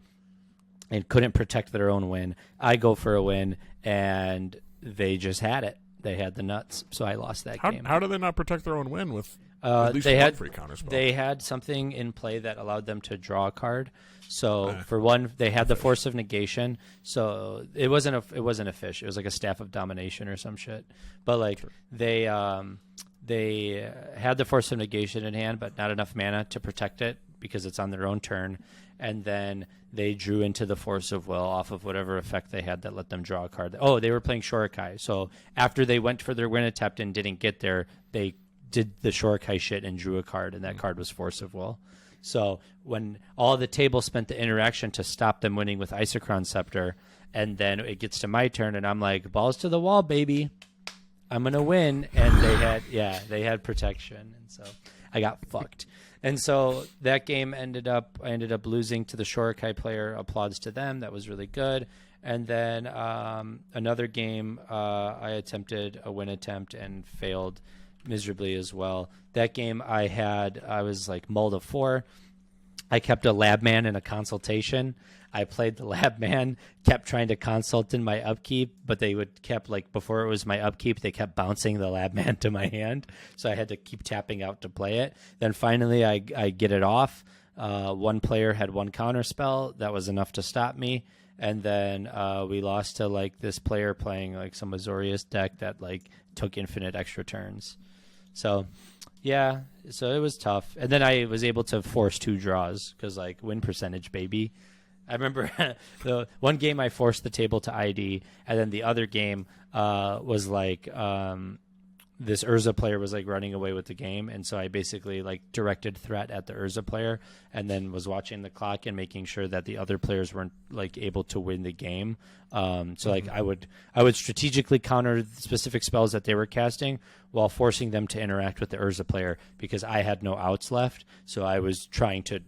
[SPEAKER 2] and couldn't protect their own win. I go for a win, and they just had it. They had the nuts, so I lost that game.
[SPEAKER 3] How do they not protect their own win with at least one free counterspell?
[SPEAKER 2] They had something in play that allowed them to draw a card. So for one, they had the Force of Negation. So it wasn't a fish. It was like a Staff of Domination or some shit. But like they had the Force of Negation in hand, but not enough mana to protect it because it's on their own turn. And then they drew into the Force of Will off of whatever effect they had that let them draw a card. Oh, they were playing Shorikai. So after they went for their win attempt and didn't get there, they did the Shorikai shit and drew a card, and that card was Force of Will. So when all the table spent the interaction to stop them winning with Isochron Scepter, and then it gets to my turn, and I'm like, balls to the wall, baby. I'm gonna win, and they had protection, and so I got fucked. And so that game I ended up losing to the Shorikai player. Applauds to them. That was really good. And then another game, I attempted a win attempt and failed miserably as well. That game I was like mulled of 4. I kept a lab man in a consultation. I played the lab man, kept trying to consult in my upkeep, but they kept like before it was my upkeep, they kept bouncing the lab man to my hand. So I had to keep tapping out to play it. Then finally I get it off. One player had 1 counter spell. That was enough to stop me. And then we lost to like this player playing like some Azorius deck that like took infinite extra turns. So yeah, so it was tough. And then I was able to force 2 draws because like win percentage, baby. I remember the one game I forced the table to ID, and then the other game was like this Urza player was like running away with the game, and so I basically like directed threat at the Urza player, and then was watching the clock and making sure that the other players weren't like able to win the game. So like I would strategically counter specific spells that they were casting while forcing them to interact with the Urza player because I had no outs left, so I was trying to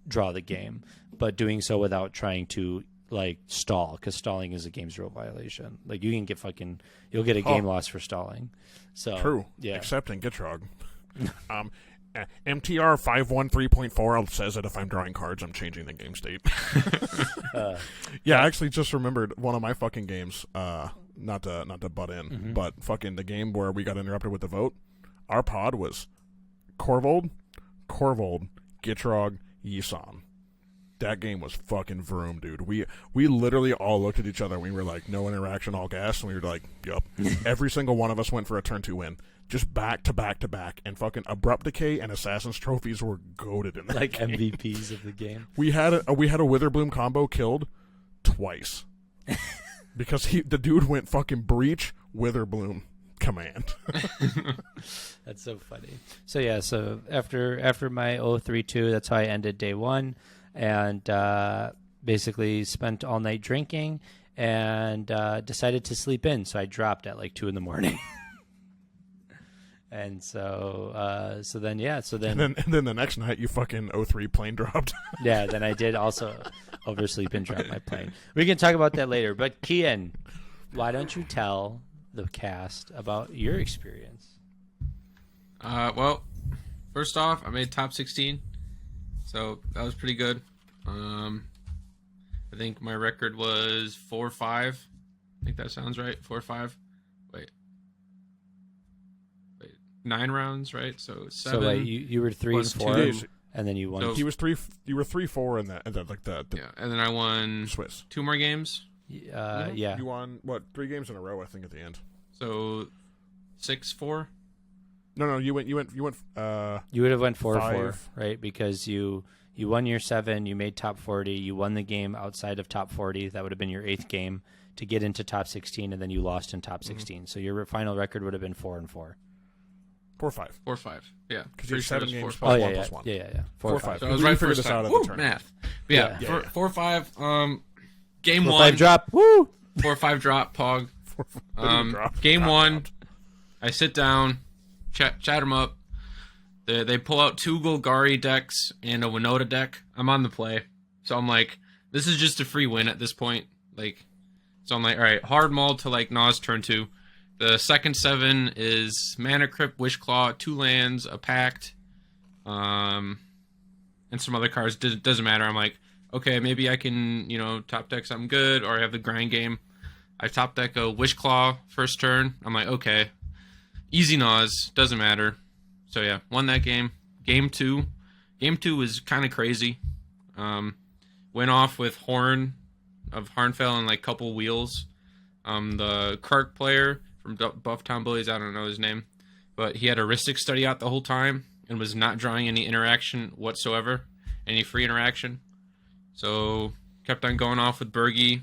[SPEAKER 2] draw the game, but doing so without trying to like stall, because stalling is a game's rule violation. Like you can get you'll get a game loss for stalling. So
[SPEAKER 3] true.
[SPEAKER 2] Yeah.
[SPEAKER 3] Except in Gitrog. MTR 513.4 says that if I'm drawing cards, I'm changing the game state. Yeah, I actually just remembered one of my fucking games. Not to butt in, but fucking the game where we got interrupted with the vote. Our pod was Corvold, Gitrog, Yisan. That game was fucking vroom, dude. We literally all looked at each other and we were like, no interaction, all gas, and we were like, yup. Every single one of us went for a turn 2 win. Just back to back to back. And fucking Abrupt Decay and Assassin's Trophies were goated in that
[SPEAKER 2] like
[SPEAKER 3] game.
[SPEAKER 2] MVPs of the game.
[SPEAKER 3] We had a Witherbloom combo killed twice. Because the dude went fucking Breach, Witherbloom, Command.
[SPEAKER 2] That's so funny. So yeah, so after my 0-3-2, that's how I ended day 1. And basically spent all night drinking and decided to sleep in. So I dropped at like 2 a.m. And so then
[SPEAKER 3] the next night you fucking 0-3 plane dropped.
[SPEAKER 2] Yeah, then I did also oversleep and drop my plane. We can talk about that later. But Cian, why don't you tell the cast about your experience?
[SPEAKER 1] Well, first off, I made top 16. So that was pretty good. I think my record was 4-5. I think that sounds right. 4-5. Wait, 9 rounds, right? So 7.
[SPEAKER 2] So you were 3 and 4, and then you won.
[SPEAKER 3] So he was 3. You were 3-4 in that, like the
[SPEAKER 1] yeah. And then I won
[SPEAKER 3] Swiss
[SPEAKER 1] 2 more games.
[SPEAKER 2] Yeah.
[SPEAKER 3] You won what? 3 games in a row, I think, at the end.
[SPEAKER 1] So 6-4.
[SPEAKER 3] No, you went.
[SPEAKER 2] You would have went 4-4, right? Because you won your 7, you made top 40, you won the game outside of top 40. That would have been your 8th game to get into top 16, and then you lost in top 16. So your final record would have been 4-4.
[SPEAKER 3] 4-5.
[SPEAKER 1] 4-5. Yeah,
[SPEAKER 3] because you're 7 games
[SPEAKER 2] plus
[SPEAKER 3] 1 plus 1.
[SPEAKER 2] Yeah.
[SPEAKER 3] 4-5.
[SPEAKER 1] So I was right first
[SPEAKER 3] this
[SPEAKER 1] time.
[SPEAKER 3] out at
[SPEAKER 1] Woo,
[SPEAKER 3] the turn.
[SPEAKER 1] math. But yeah, 4-5. Game
[SPEAKER 2] 4-5 drop. Woo.
[SPEAKER 1] 4-5 drop. Pog.
[SPEAKER 3] Drop.
[SPEAKER 1] Game
[SPEAKER 3] Drop
[SPEAKER 1] 1.
[SPEAKER 3] out.
[SPEAKER 1] I sit down, chat them up. They pull out 2 Golgari decks and a Winota deck. I'm on the play. So I'm like, this is just a free win at this point. Like, so I'm like, all right, hard mull to like Naus turn 2. The second 7 is Mana Crypt, Wishclaw, 2 lands, a Pact, and some other cards. Doesn't matter. I'm like, okay, maybe I can, top deck something good, or I have the grind game. I top deck a Wishclaw first turn. I'm like, okay, easy Naus, doesn't matter. So yeah, won that game. Game 2 was kind of crazy. Went off with Horn of Harnfell and like couple wheels. The Kark player from Bufftown Bullies, I don't know his name, but he had Heuristic Study out the whole time and was not drawing any interaction whatsoever, any free interaction. So kept on going off with Bergie.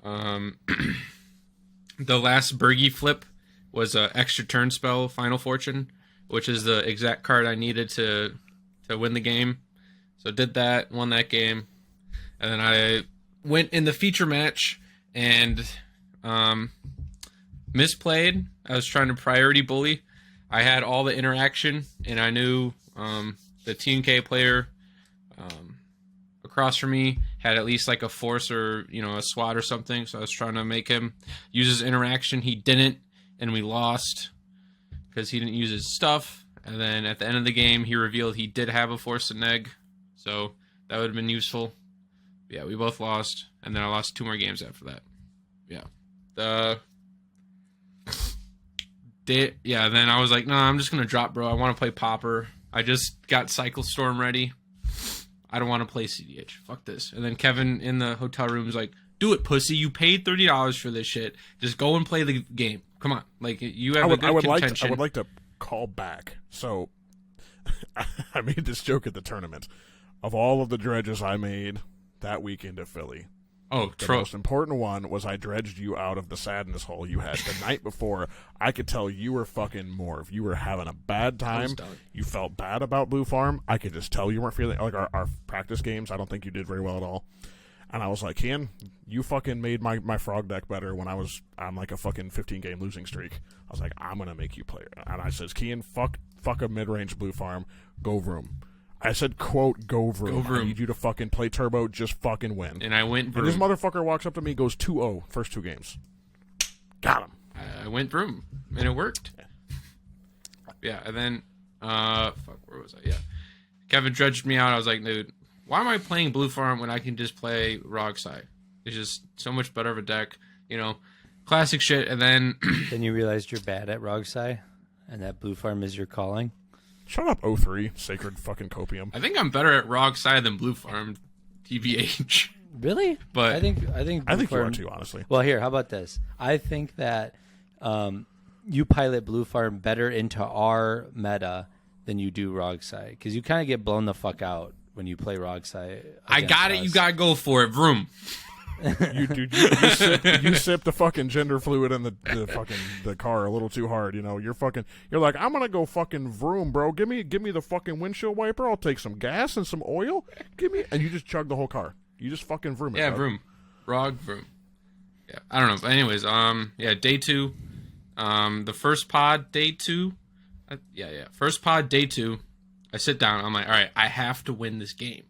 [SPEAKER 1] The last Bergie flip was an extra turn spell, Final Fortune, which is the exact card I needed to win the game. So did that, won that game. And then I went in the feature match and misplayed. I was trying to priority bully. I had all the interaction, and I knew the TNK player across from me had at least like a force or a SWAT or something. So I was trying to make him use his interaction. He didn't, and we lost because he didn't use his stuff. And then at the end of the game, he revealed he did have a force and neg, so that would have been useful. Yeah, we both lost, and then I lost 2 more games after that. Yeah. Then I was like, no, I'm just going to drop, bro. I want to play Popper. I just got Cycle Storm ready. I don't want to play CEDH. Fuck this. And then Kevin in the hotel room was like, do it, pussy. You paid $30 for this shit. Just go and play the game. Come on. Like, you have a good contention.
[SPEAKER 3] I would like to call back. So, I made this joke at the tournament. Of all of the dredges I made that weekend at Philly, the most important one was I dredged you out of the sadness hole you had the night before. I could tell you were fucking morph. You were having a bad time. You felt bad about Blue Farm. I could just tell you weren't feeling like our practice games. I don't think you did very well at all. And I was like, Cian, you fucking made my frog deck better when I was on like a fucking 15-game losing streak. I was like, I'm going to make you play it. And I says, Cian, fuck a mid-range Blue Farm. Go Vroom. I said, quote, go Vroom. I need you to fucking play Turbo, just fucking win.
[SPEAKER 1] And I went Vroom.
[SPEAKER 3] And this motherfucker walks up to me, goes 2-0, first 2 games. Got him.
[SPEAKER 1] I went Vroom, and it worked. Yeah, and then, where was I? Yeah. Kevin dredged me out. I was like, dude, why am I playing Blue Farm when I can just play Rogsai? It's just so much better of a deck, classic shit. And then
[SPEAKER 2] then you realized you're bad at Rogsai, and that Blue Farm is your calling.
[SPEAKER 3] Shut up, 03, sacred fucking copium.
[SPEAKER 1] I think I'm better at Rogsai than Blue Farm, TBH.
[SPEAKER 2] Really?
[SPEAKER 1] But
[SPEAKER 2] I think
[SPEAKER 3] you are too, honestly.
[SPEAKER 2] Well, here, how about this? I think that you pilot Blue Farm better into our meta than you do Rogsai, because you kind of get blown the fuck out when you play Rogsai.
[SPEAKER 1] I got it. You got to go for it. Vroom.
[SPEAKER 3] You sip the fucking gender fluid in the car a little too hard. You're like, I'm gonna go fucking Vroom, bro. Give me the fucking windshield wiper. I'll take some gas and some oil. And you just chug the whole car. You just fucking Vroom it.
[SPEAKER 1] Yeah, Vroom. Vroom. Yeah, I don't know. But anyways, day 2. The first pod, day 2. First pod, day 2. I sit down. I'm like, all right, I have to win this game.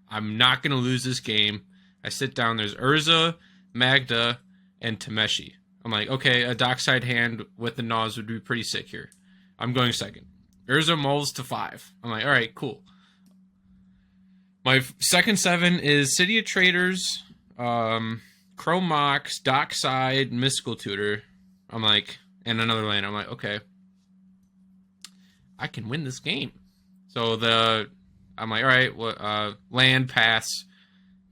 [SPEAKER 1] I'm not gonna lose this game. I sit down, there's Urza, Magda, and Tameshi. I'm like, okay, a dockside hand with the Naus would be pretty sick here. I'm going second. Urza molds to 5. I'm like, all right, cool. My second 7 is City of Traders, Chrome Mox, Dockside, Mystical Tutor. I'm like, and another lane. I'm like, okay, I can win this game. So I'm like, all right, land, pass.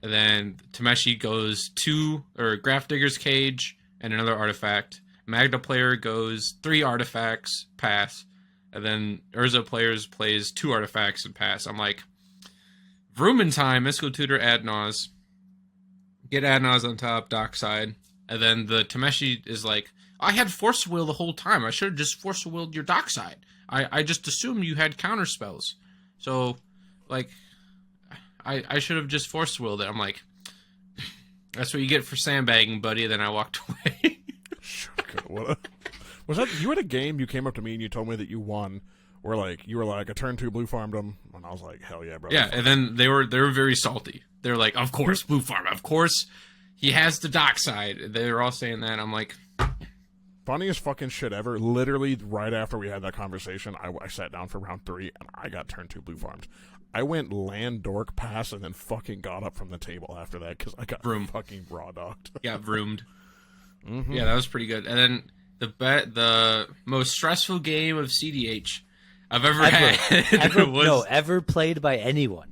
[SPEAKER 1] And then Tameshi goes 2 Graph Digger's Cage and another artifact. Magda player goes 3 artifacts, pass. And then Urza plays 2 artifacts and pass. I'm like, Vroom in time, Mystical Tutor, Adnaz. Get Adnaz on top, dockside. And then the Tameshi is like, I had Force Will the whole time. I should have just Force Willed your dockside. I just assumed you had counter spells. So, like, I should have just Force Willed it. I'm like, that's what you get for sandbagging, buddy. Then I walked away.
[SPEAKER 3] Was that you had a game? You came up to me and you told me that you won. You were like a turn 2 Blue Farmed them, and I was like, hell yeah, bro.
[SPEAKER 1] Yeah, and then they were very salty. They're like, of course, Blue Farm, of course, he has the dockside. They were all saying that. I'm like,
[SPEAKER 3] funniest fucking shit ever. Literally right after we had that conversation, I sat down for round 3 and I got turn 2 Blue Farmed. I went land dork pass and then fucking got up from the table after that because I got fucking raw dogged.
[SPEAKER 1] Got vroomed. Mm-hmm. Yeah, that was pretty good. And then the most stressful game of CDH I've ever had.
[SPEAKER 2] Ever played by anyone.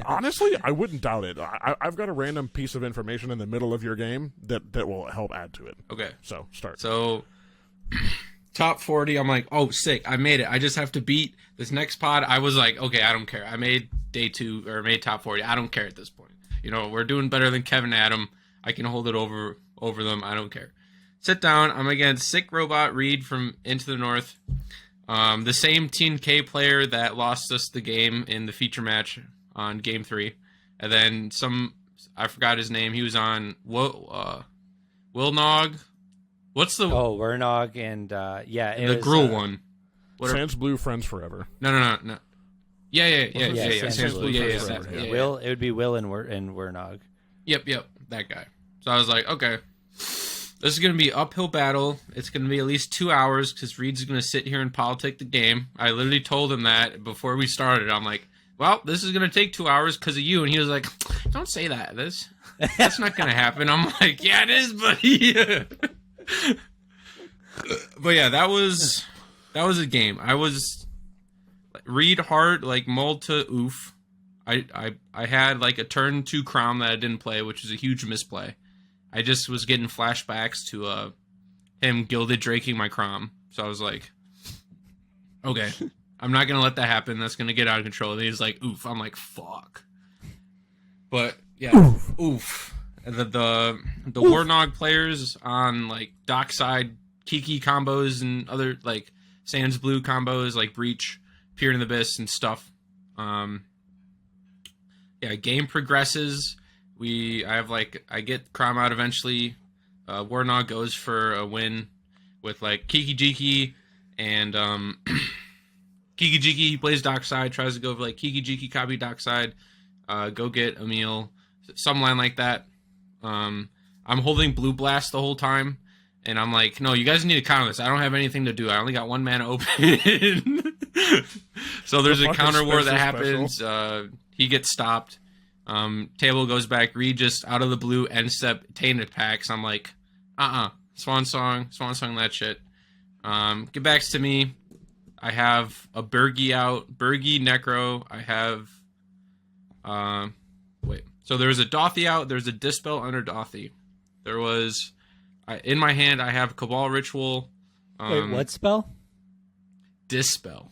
[SPEAKER 3] Honestly, I wouldn't doubt it. I've got a random piece of information in the middle of your game that will help add to it.
[SPEAKER 1] Okay.
[SPEAKER 3] So, start.
[SPEAKER 1] So, top 40, I'm like, oh, sick, I made it. I just have to beat this next pod. I was like, okay, I don't care. I made day 2, or made top 40. I don't care at this point. We're doing better than Kevin Adam. I can hold it over them. I don't care. Sit down. I'm against Sick Robot Reed from Into the North. The same TNK player that lost us the game in the feature match on game 3. And then I forgot his name. He was on Wilnog, What's the
[SPEAKER 2] Wernog and
[SPEAKER 1] the Gruul one?
[SPEAKER 3] Sans Blue Friends Forever.
[SPEAKER 1] No. Yeah.
[SPEAKER 2] Sans
[SPEAKER 1] Blue. Yeah.
[SPEAKER 2] Will, it would be Will and Wernog.
[SPEAKER 1] Yep, that guy. So I was like, okay, this is gonna be an uphill battle. It's gonna be at least 2 hours because Reed's gonna sit here and politic the game. I literally told him that before we started. I'm like, well, this is gonna take 2 hours because of you, and he was like, don't say that. That's not gonna happen. I'm like, yeah, it is, buddy. But yeah, that was a game. I was Reed hard, like mulled to oof. I had like a turn 2 Crom that I didn't play, which was a huge misplay. I just was getting flashbacks to him gilded draking my Crom. So I was like, okay, I'm not gonna let that happen. That's gonna get out of control. And he's like, oof. I'm like, fuck. But yeah, oof. The Warnog players on like Dockside Kiki combos and other like Sans Blue combos like Breach, Peer in the Abyss and stuff. Yeah, game progresses. I get Crom out eventually. Warnog goes for a win with like Kiki Jiki and Kiki Jiki. He plays Dockside, tries to go for like Kiki Jiki copy Dockside. Go get Emil, some line like that. I'm holding Blue Blast the whole time, and I'm like, no, you guys need to counter this. I don't have anything to do. I only got 1 mana open. So there's a counter war that happens. He gets stopped. Table goes back. Reed just out of the blue end step tainted packs. I'm like, Swan Song that shit. Get back to me. I have a Bergie out. Bergie Necro. I have So there's a Dothy out. There's a Dispel under Dothy. There was in my hand I have Cabal Ritual.
[SPEAKER 2] Wait, what spell?
[SPEAKER 1] Dispel.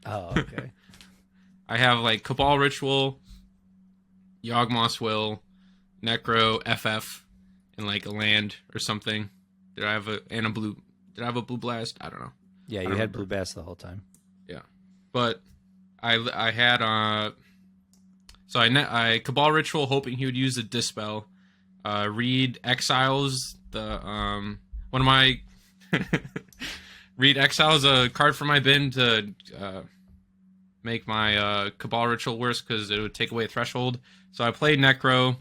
[SPEAKER 2] Oh, okay.
[SPEAKER 1] I have like Cabal Ritual, Yawgmoth's Will, Necro, FF, and like a land or something. Did I have a Blue Blast? I don't know.
[SPEAKER 2] Yeah, you had Blue Blast the whole time.
[SPEAKER 1] Yeah, but I had so I Cabal Ritual hoping he would use a Dispel. Reed Exiles the one of my Reed Exiles a card from my bin to make my Cabal Ritual worse because it would take away a threshold. So I played Necro.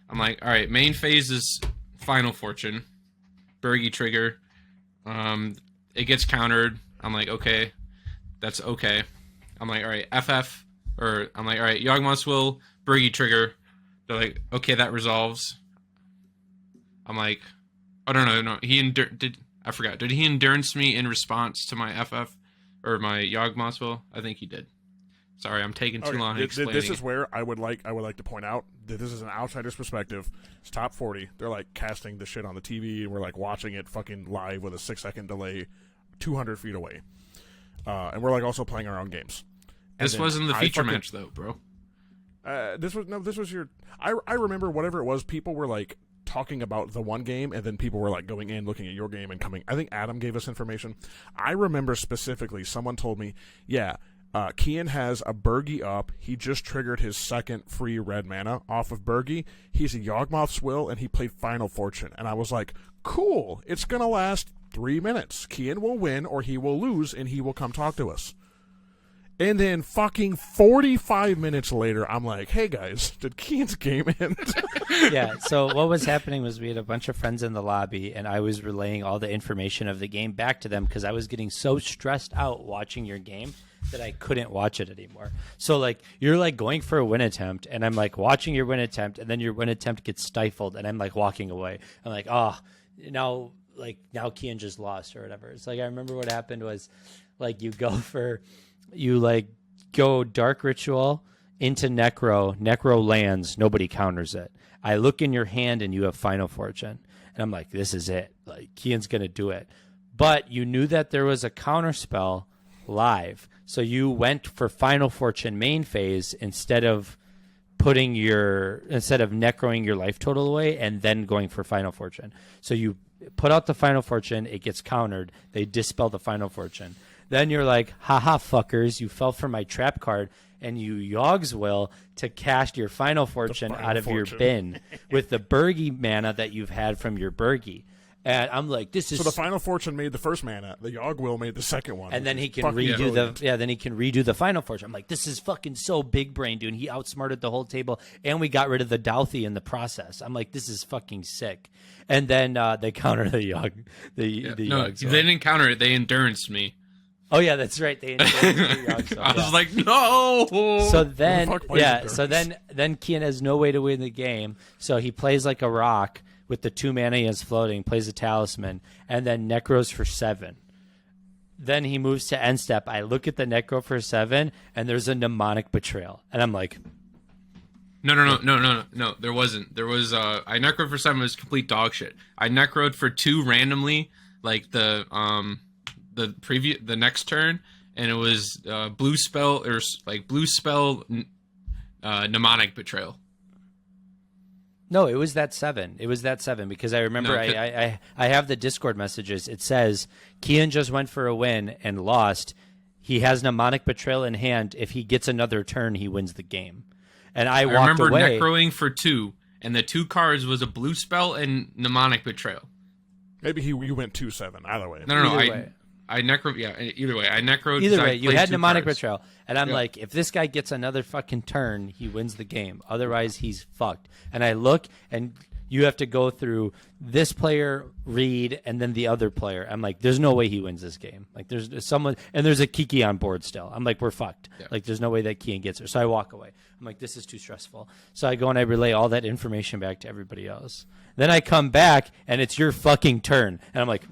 [SPEAKER 1] I'm like, all right, main phase is Final Fortune, Bergie trigger. It gets countered. I'm like, okay, that's okay. I'm like, all right, I'm like, all right, Yawgmoth's Will, Bergie trigger. They're like, okay, that resolves. I'm like, oh no. I forgot. Did he endurance me in response to my FF or my Yawgmoth's Will? I think he did. Sorry, I'm taking too long explaining.
[SPEAKER 3] This is where I would like to point out that this is an outsider's perspective. It's top 40. They're like casting the shit on the TV, and we're like watching it fucking live with a 6-second delay, 200 feet away. And we're like also playing our own games.
[SPEAKER 1] This wasn't the feature match though, bro.
[SPEAKER 3] This was your. I remember whatever it was. People were like talking about the one game, and then people were like going in, looking at your game, and coming. I think Adam gave us information. I remember specifically someone told me, yeah. Cian has a Bergie up. He just triggered his second free red mana off of Bergie. He's a Yawgmoth's Will, and he played Final Fortune. And I was like, cool. It's going to last 3 minutes. Cian will win, or he will lose, and he will come talk to us. And then fucking 45 minutes later, I'm like, hey guys, did Cian's game end?
[SPEAKER 2] Yeah, so what was happening was we had a bunch of friends in the lobby, and I was relaying all the information of the game back to them because I was getting so stressed out watching your game that I couldn't watch it anymore. So like you're like going for a win attempt, and I'm like watching your win attempt, and then your win attempt gets stifled, and I'm like walking away. I'm like, now Cian just lost or whatever. It's like I remember what happened was like you go Dark Ritual into Necro lands, nobody counters it. I look in your hand and you have Final Fortune, and I'm like, this is it. Like Cian's gonna do it. But you knew that there was a counter spell live. So you went for Final Fortune main phase instead of necroing your life total away and then going for Final Fortune. So you put out the Final Fortune, it gets countered, they dispel the Final Fortune. Then you're like, haha, fuckers, you fell for my trap card, and you Yawg's Will to cast your Final Fortune out of your bin with the Bergie mana that you've had from your Bergie. And I'm like, this is
[SPEAKER 3] so the Final Fortune made the first mana. The Yogg-Will made the second one.
[SPEAKER 2] And then he can redo the Final Fortune. I'm like, this is fucking so big brain, dude. He outsmarted the whole table, and we got rid of the Douthie in the process. I'm like, this is fucking sick. And then they counter the Yogg.
[SPEAKER 1] No, they didn't counter it. They enduranced me.
[SPEAKER 2] Oh yeah, that's right. They enduranced the Yogg.
[SPEAKER 1] I was like, no.
[SPEAKER 2] So then Cian has no way to win the game. So he plays like a rock. With the 2 mana he has floating, plays a talisman, and then Necros for 7. Then he moves to end step. I look at the Necro for 7, and there's a Mnemonic Betrayal. And I'm like...
[SPEAKER 1] No, there wasn't. There was, I Necroed for 7 was complete dog shit. I Necroed for 2 randomly, like the next turn, and it was, blue spell, Mnemonic Betrayal.
[SPEAKER 2] No, it was that 7. It was that 7 because I remember I have the Discord messages. It says Cian just went for a win and lost. He has Mnemonic Betrayal in hand. If he gets another turn, he wins the game. And I walked away.
[SPEAKER 1] I remember necroing for 2, and the 2 cards was a blue spell and Mnemonic Betrayal.
[SPEAKER 3] Maybe you went 2-7. Either way.
[SPEAKER 1] No. I necroed. Yeah, either way, I necroed.
[SPEAKER 2] Either way, you had Mnemonic Betrayal, and I'm like, if this guy gets another fucking turn, he wins the game. Otherwise, he's fucked. And I look, and you have to go through this player, read, and then the other player. I'm like, there's no way he wins this game. Like, there's someone, and there's a Kiki on board still. I'm like, we're fucked. Yeah. Like, there's no way that Cian gets her. So I walk away. I'm like, this is too stressful. So I go and I relay all that information back to everybody else. Then I come back, and it's your fucking turn, and I'm like.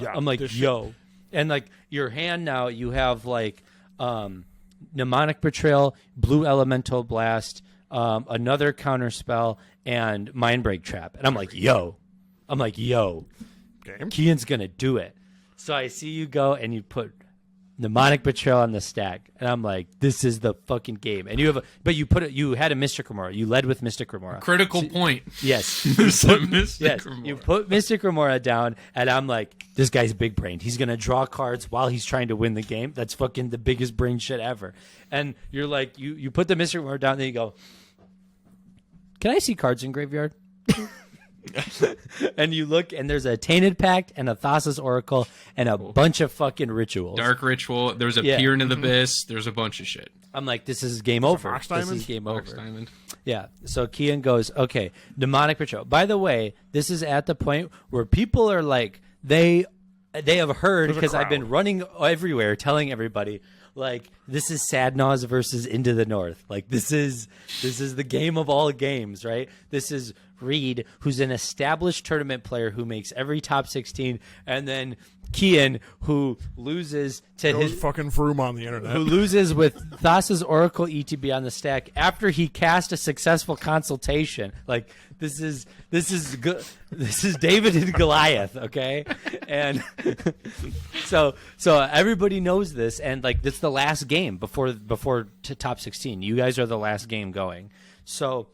[SPEAKER 2] Yeah, I'm like, yo. And, like, your hand now, you have, like, Mnemonic Betrayal, Blue Elemental Blast, another counter spell, and Mindbreak Trap. And I'm like, yo. Cian's going to do it. So I see you go, and you put Mnemonic Betrayal on the stack. And I'm like, this is the fucking game. And you had a Mystic Remora. You led with Mystic Remora.
[SPEAKER 1] Critical point.
[SPEAKER 2] Yes.
[SPEAKER 1] Remora.
[SPEAKER 2] You put Mystic Remora down, and I'm like, this guy's big brained. He's going to draw cards while he's trying to win the game. That's fucking the biggest brain shit ever. And you're like, you put the Mystic Remora down, and then you go, can I see cards in graveyard? And you look, and there's a Tainted Pact and a Thassa's Oracle and a bunch of fucking rituals.
[SPEAKER 1] Dark Ritual. There's a Peer into the Abyss. There's a bunch of shit.
[SPEAKER 2] I'm like, this is game over. This is game over. Diamond. Yeah. So Cian goes, okay, Mnemonic Betrayal. By the way, this is at the point where people are like, they have heard, because I've been running everywhere telling everybody, like, this is Sad Naus versus Into the North. Like, this is the game of all games, right? This is Reed, who's an established tournament player who makes every top 16, and then Cian, who loses to his
[SPEAKER 3] fucking Vroom on the internet,
[SPEAKER 2] who loses with Thassa's Oracle ETB on the stack after he cast a successful consultation. Like, this is David and Goliath, okay? And so everybody knows this, and like, this is the last game before top 16. You guys are the last game going. So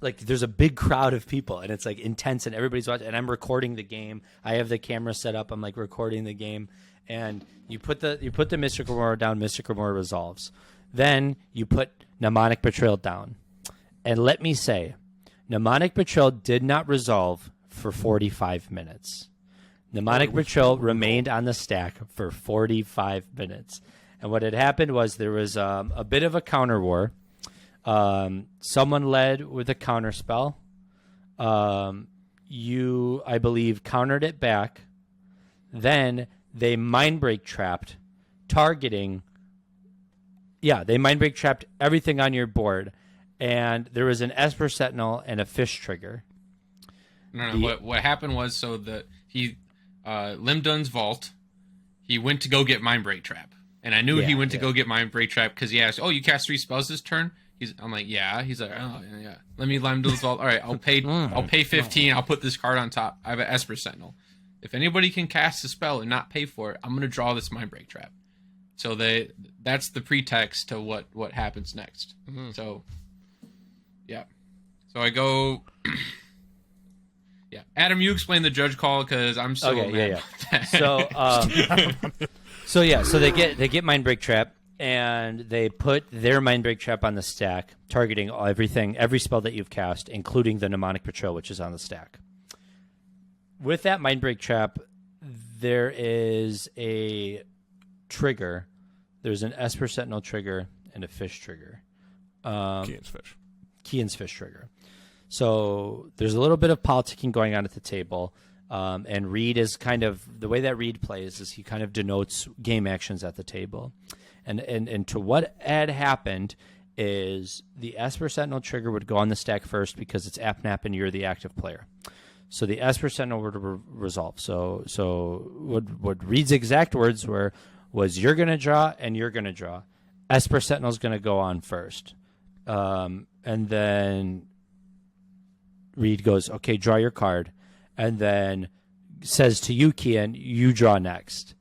[SPEAKER 2] like, there's a big crowd of people, and it's like intense, and everybody's watching, and I'm recording the game. I have the camera set up. I'm like recording the game, and you put the Mystic Remora down. Mystic Remora resolves. Then you put Mnemonic Betrayal down, and let me say, Mnemonic Betrayal did not resolve for 45 minutes. Mnemonic Betrayal remained on the stack for 45 minutes, and what had happened was there was a bit of a counter war. Someone led with a counter spell. You, I believe, countered it back. Then they Mindbreak trapped, targeting. Yeah, they Mindbreak trapped everything on your board, and there was an Esper Sentinel and a Fish Trigger.
[SPEAKER 1] No. What happened was, so that he Limdun's Vault. He went to go get Mindbreak Trap, and I knew he went to go get Mindbreak Trap because he asked, "Oh, you cast 3 spells this turn?" I'm like, yeah. He's like, oh, yeah. Let me Limdun's Vault. All right, I'll pay 15. I'll put this card on top. I have an Esper Sentinel. If anybody can cast a spell and not pay for it, I'm gonna draw this Mindbreak Trap. So that's the pretext to what happens next. Mm-hmm. So, yeah. So I go. Yeah, Adam, you explain the judge call because I'm so mad.
[SPEAKER 2] So they get Mindbreak Trap, and they put their Mind Break Trap on the stack, targeting every spell that you've cast, including the Mnemonic Patrol, which is on the stack. With that Mind Break Trap, there is a trigger. There's an Esper Sentinel trigger and a fish trigger. Cian's fish trigger. So there's a little bit of politicking going on at the table. And Reed is kind of, the way that Reed plays is he kind of denotes game actions at the table. And to what had happened is the Esper Sentinel trigger would go on the stack first because it's Apnap and you're the active player. So the Esper Sentinel would resolve. So what Reed's exact words was you're going to draw and you're going to draw. Esper Sentinel's going to go on first. And then Reed goes, okay, draw your card. And then says to you, Cian, you draw next.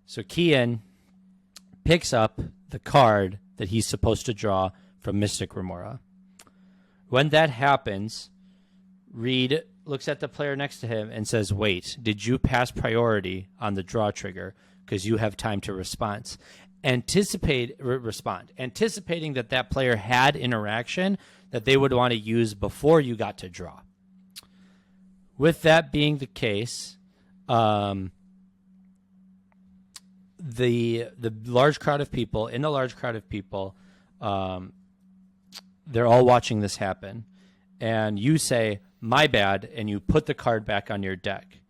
[SPEAKER 2] So Cian picks up the card that he's supposed to draw from Mystic Remora. When that happens, Reed looks at the player next to him and says, wait, did you pass priority on the draw trigger? Because you have time to respond. Anticipating that player had interaction that they would want to use before you got to draw. With that being the case, the large crowd of people, they're all watching this happen. And you say, my bad, and you put the card back on your deck.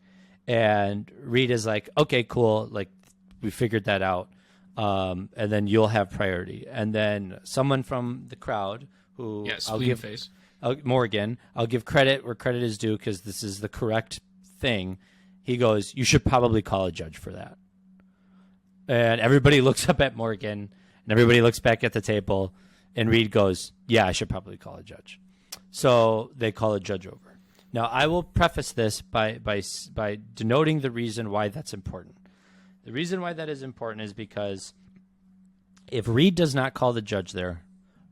[SPEAKER 2] And Reed is like, okay, cool, like, we figured that out. And then you'll have priority. And then someone from the crowd who Morgan, I'll give credit where credit is due because this is the correct thing. He goes, you should probably call a judge for that. And everybody looks up at Morgan, and everybody looks back at the table, and Reed goes, yeah, I should probably call a judge. So they call a judge over. Now, I will preface this by denoting the reason why that's important. The reason why that is important is because if Reed does not call the judge there,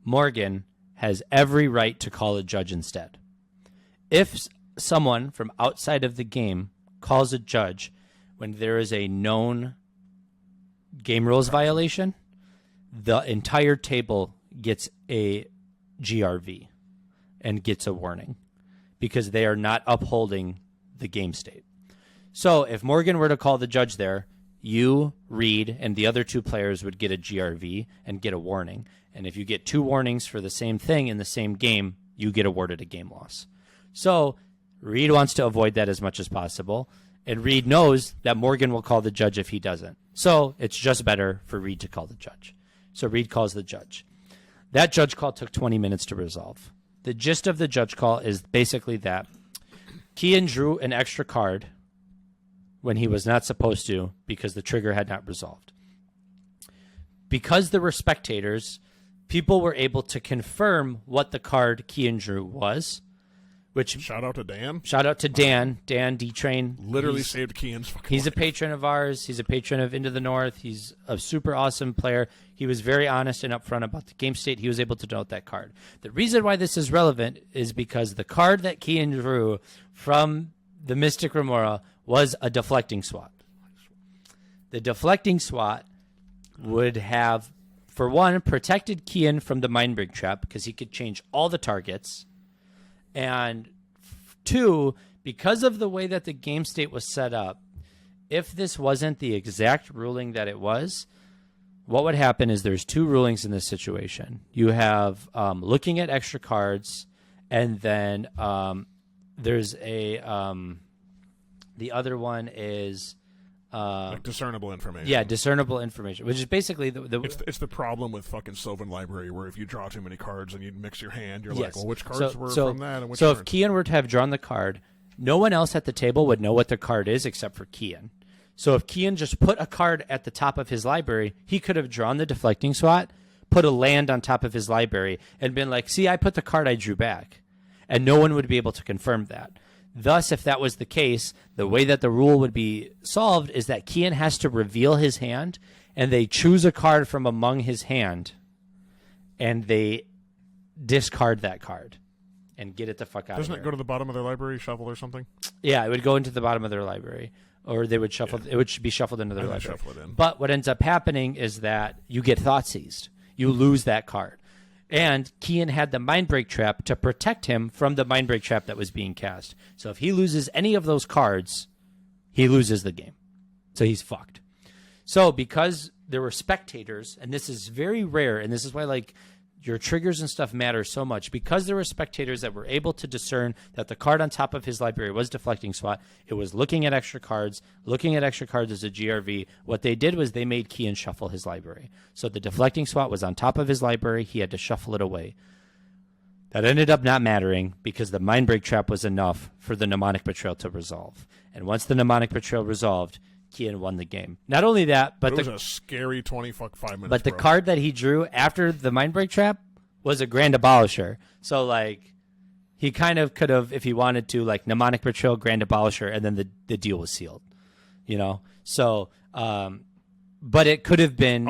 [SPEAKER 2] Morgan has every right to call a judge instead. If someone from outside of the game calls a judge when there is a known game rules violation, the entire table gets a GRV and gets a warning because they are not upholding the game state. So if Morgan were to call the judge there, you, Reed, and the other two players would get a GRV and get a warning. And if you get two warnings for the same thing in the same game, you get awarded a game loss. So Reed wants to avoid that as much as possible. And Reed knows that Morgan will call the judge if he doesn't. So it's just better for Reed to call the judge. So Reed calls the judge. That judge call took 20 minutes to resolve. The gist of the judge call is basically that Cian drew an extra card when he was not supposed to because the trigger had not resolved. Because there were spectators, people were able to confirm what the card Cian drew was. Which
[SPEAKER 3] shout out to Dan.
[SPEAKER 2] Shout out to Dan. Dan D-Train.
[SPEAKER 3] Literally saved Cian's fucking
[SPEAKER 2] He's
[SPEAKER 3] life.
[SPEAKER 2] a patron of ours. He's a patron of Into the North. He's a super awesome player. He was very honest and upfront about the game state. He was able to note that card. The reason why this is relevant is because the card that Cian drew from the Mystic Remora was a deflecting swat. The deflecting swat would have, for one, protected Cian from the Mind Break Trap because he could change all the targets. And two, because of the way that the game state was set up, if this wasn't the exact ruling that it was, what would happen is there's two rulings in this situation. You have looking at extra cards, and then there's a the other one is
[SPEAKER 3] like discernible information.
[SPEAKER 2] Yeah, discernible information, which is basically
[SPEAKER 3] it's the problem with fucking Sylvan Library, where if you draw too many cards and you mix your hand, you're like, well, which cards were from that and which
[SPEAKER 2] So if Cian were to have drawn the card, no one else at the table would know what the card is except for Cian. So if Cian just put a card at the top of his library, he could have drawn the deflecting swat, put a land on top of his library, and been like, see, I put the card I drew back. And no one would be able to confirm that. Thus, if that was the case, the way that the rule would be solved is that Cian has to reveal his hand, and they choose a card from among his hand, and they discard that card and get it the fuck out of here.
[SPEAKER 3] Doesn't it go to the bottom of their library, shuffle or something?
[SPEAKER 2] Yeah, it would go into the bottom of their library. or they would shuffle. It would be shuffled into their library.
[SPEAKER 3] Shuffle it in.
[SPEAKER 2] But what ends up happening is that you get thought seized. You lose that card. And Cian had the Mind Break Trap to protect him from the Mind Break Trap that was being cast. So if he loses any of those cards, he loses the game. So he's fucked. So because there were spectators, and this is very rare, and this is why like your triggers and stuff matter so much, because there were spectators that were able to discern that the card on top of his library was Deflecting Swat. It was looking at extra cards as a GRV. What they did was they made Cian shuffle his library. So the Deflecting Swat was on top of his library. He had to shuffle it away. That ended up not mattering because the Mind Break Trap was enough for the Mnemonic Betrayal to resolve. And once the Mnemonic Betrayal resolved, Cian won the game. Not only that, but
[SPEAKER 3] it was a scary 5 minutes.
[SPEAKER 2] But the card that he drew after the Mind Break Trap was a Grand Abolisher. So like he kind of could have, if he wanted to, like Mnemonic Betrayal, Grand Abolisher, and then the deal was sealed. You know? So but it could have been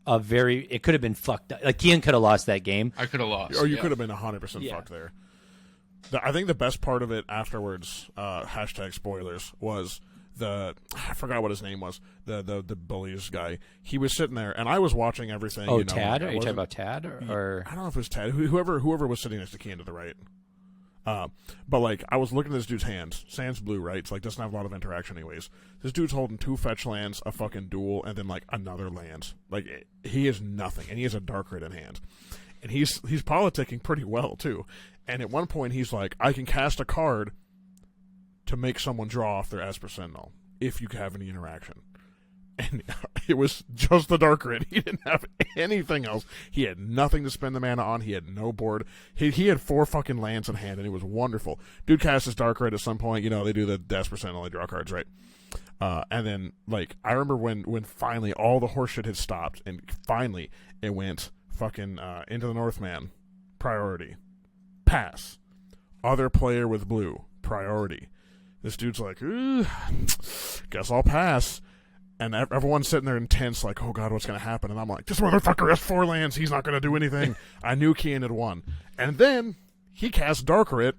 [SPEAKER 2] it could have been fucked up. Like Cian could have lost that game.
[SPEAKER 1] I could have lost.
[SPEAKER 3] Or you could have been 100% fucked there. I think the best part of it afterwards, hashtag spoilers, was I forgot what his name was, the bullies guy. He was sitting there, and I was watching everything.
[SPEAKER 2] Oh, Tad? Are you talking about Tad? Or
[SPEAKER 3] I don't know if it was Tad. Whoever was sitting next to Cian to the right. But like I was looking at this dude's hands. Sand's blue, right? It's like doesn't have a lot of interaction anyways. This dude's holding 2 fetch lands, a fucking duel, and then like another land. Like he is nothing, and he has a dark red in hand. And he's politicking pretty well too. And at one point he's like, I can cast a card to make someone draw off their Esper Sentinel if you have any interaction. And it was just the dark red. He didn't have anything else. He had nothing to spend the mana on. He had no board. He had 4 fucking lands in hand, and it was wonderful. Dude casts his dark red at some point. You know, they do the Esper Sentinel, they draw cards, right? And then, like, I remember when finally all the horseshit had stopped, and finally it went fucking into the Northman. Priority. Pass. Other player with blue. Priority. This dude's like, guess I'll pass. And everyone's sitting there intense, like, oh god, what's going to happen? And I'm like, this motherfucker has 4 lands. He's not going to do anything. I knew Cian had won. And then he cast Darkrit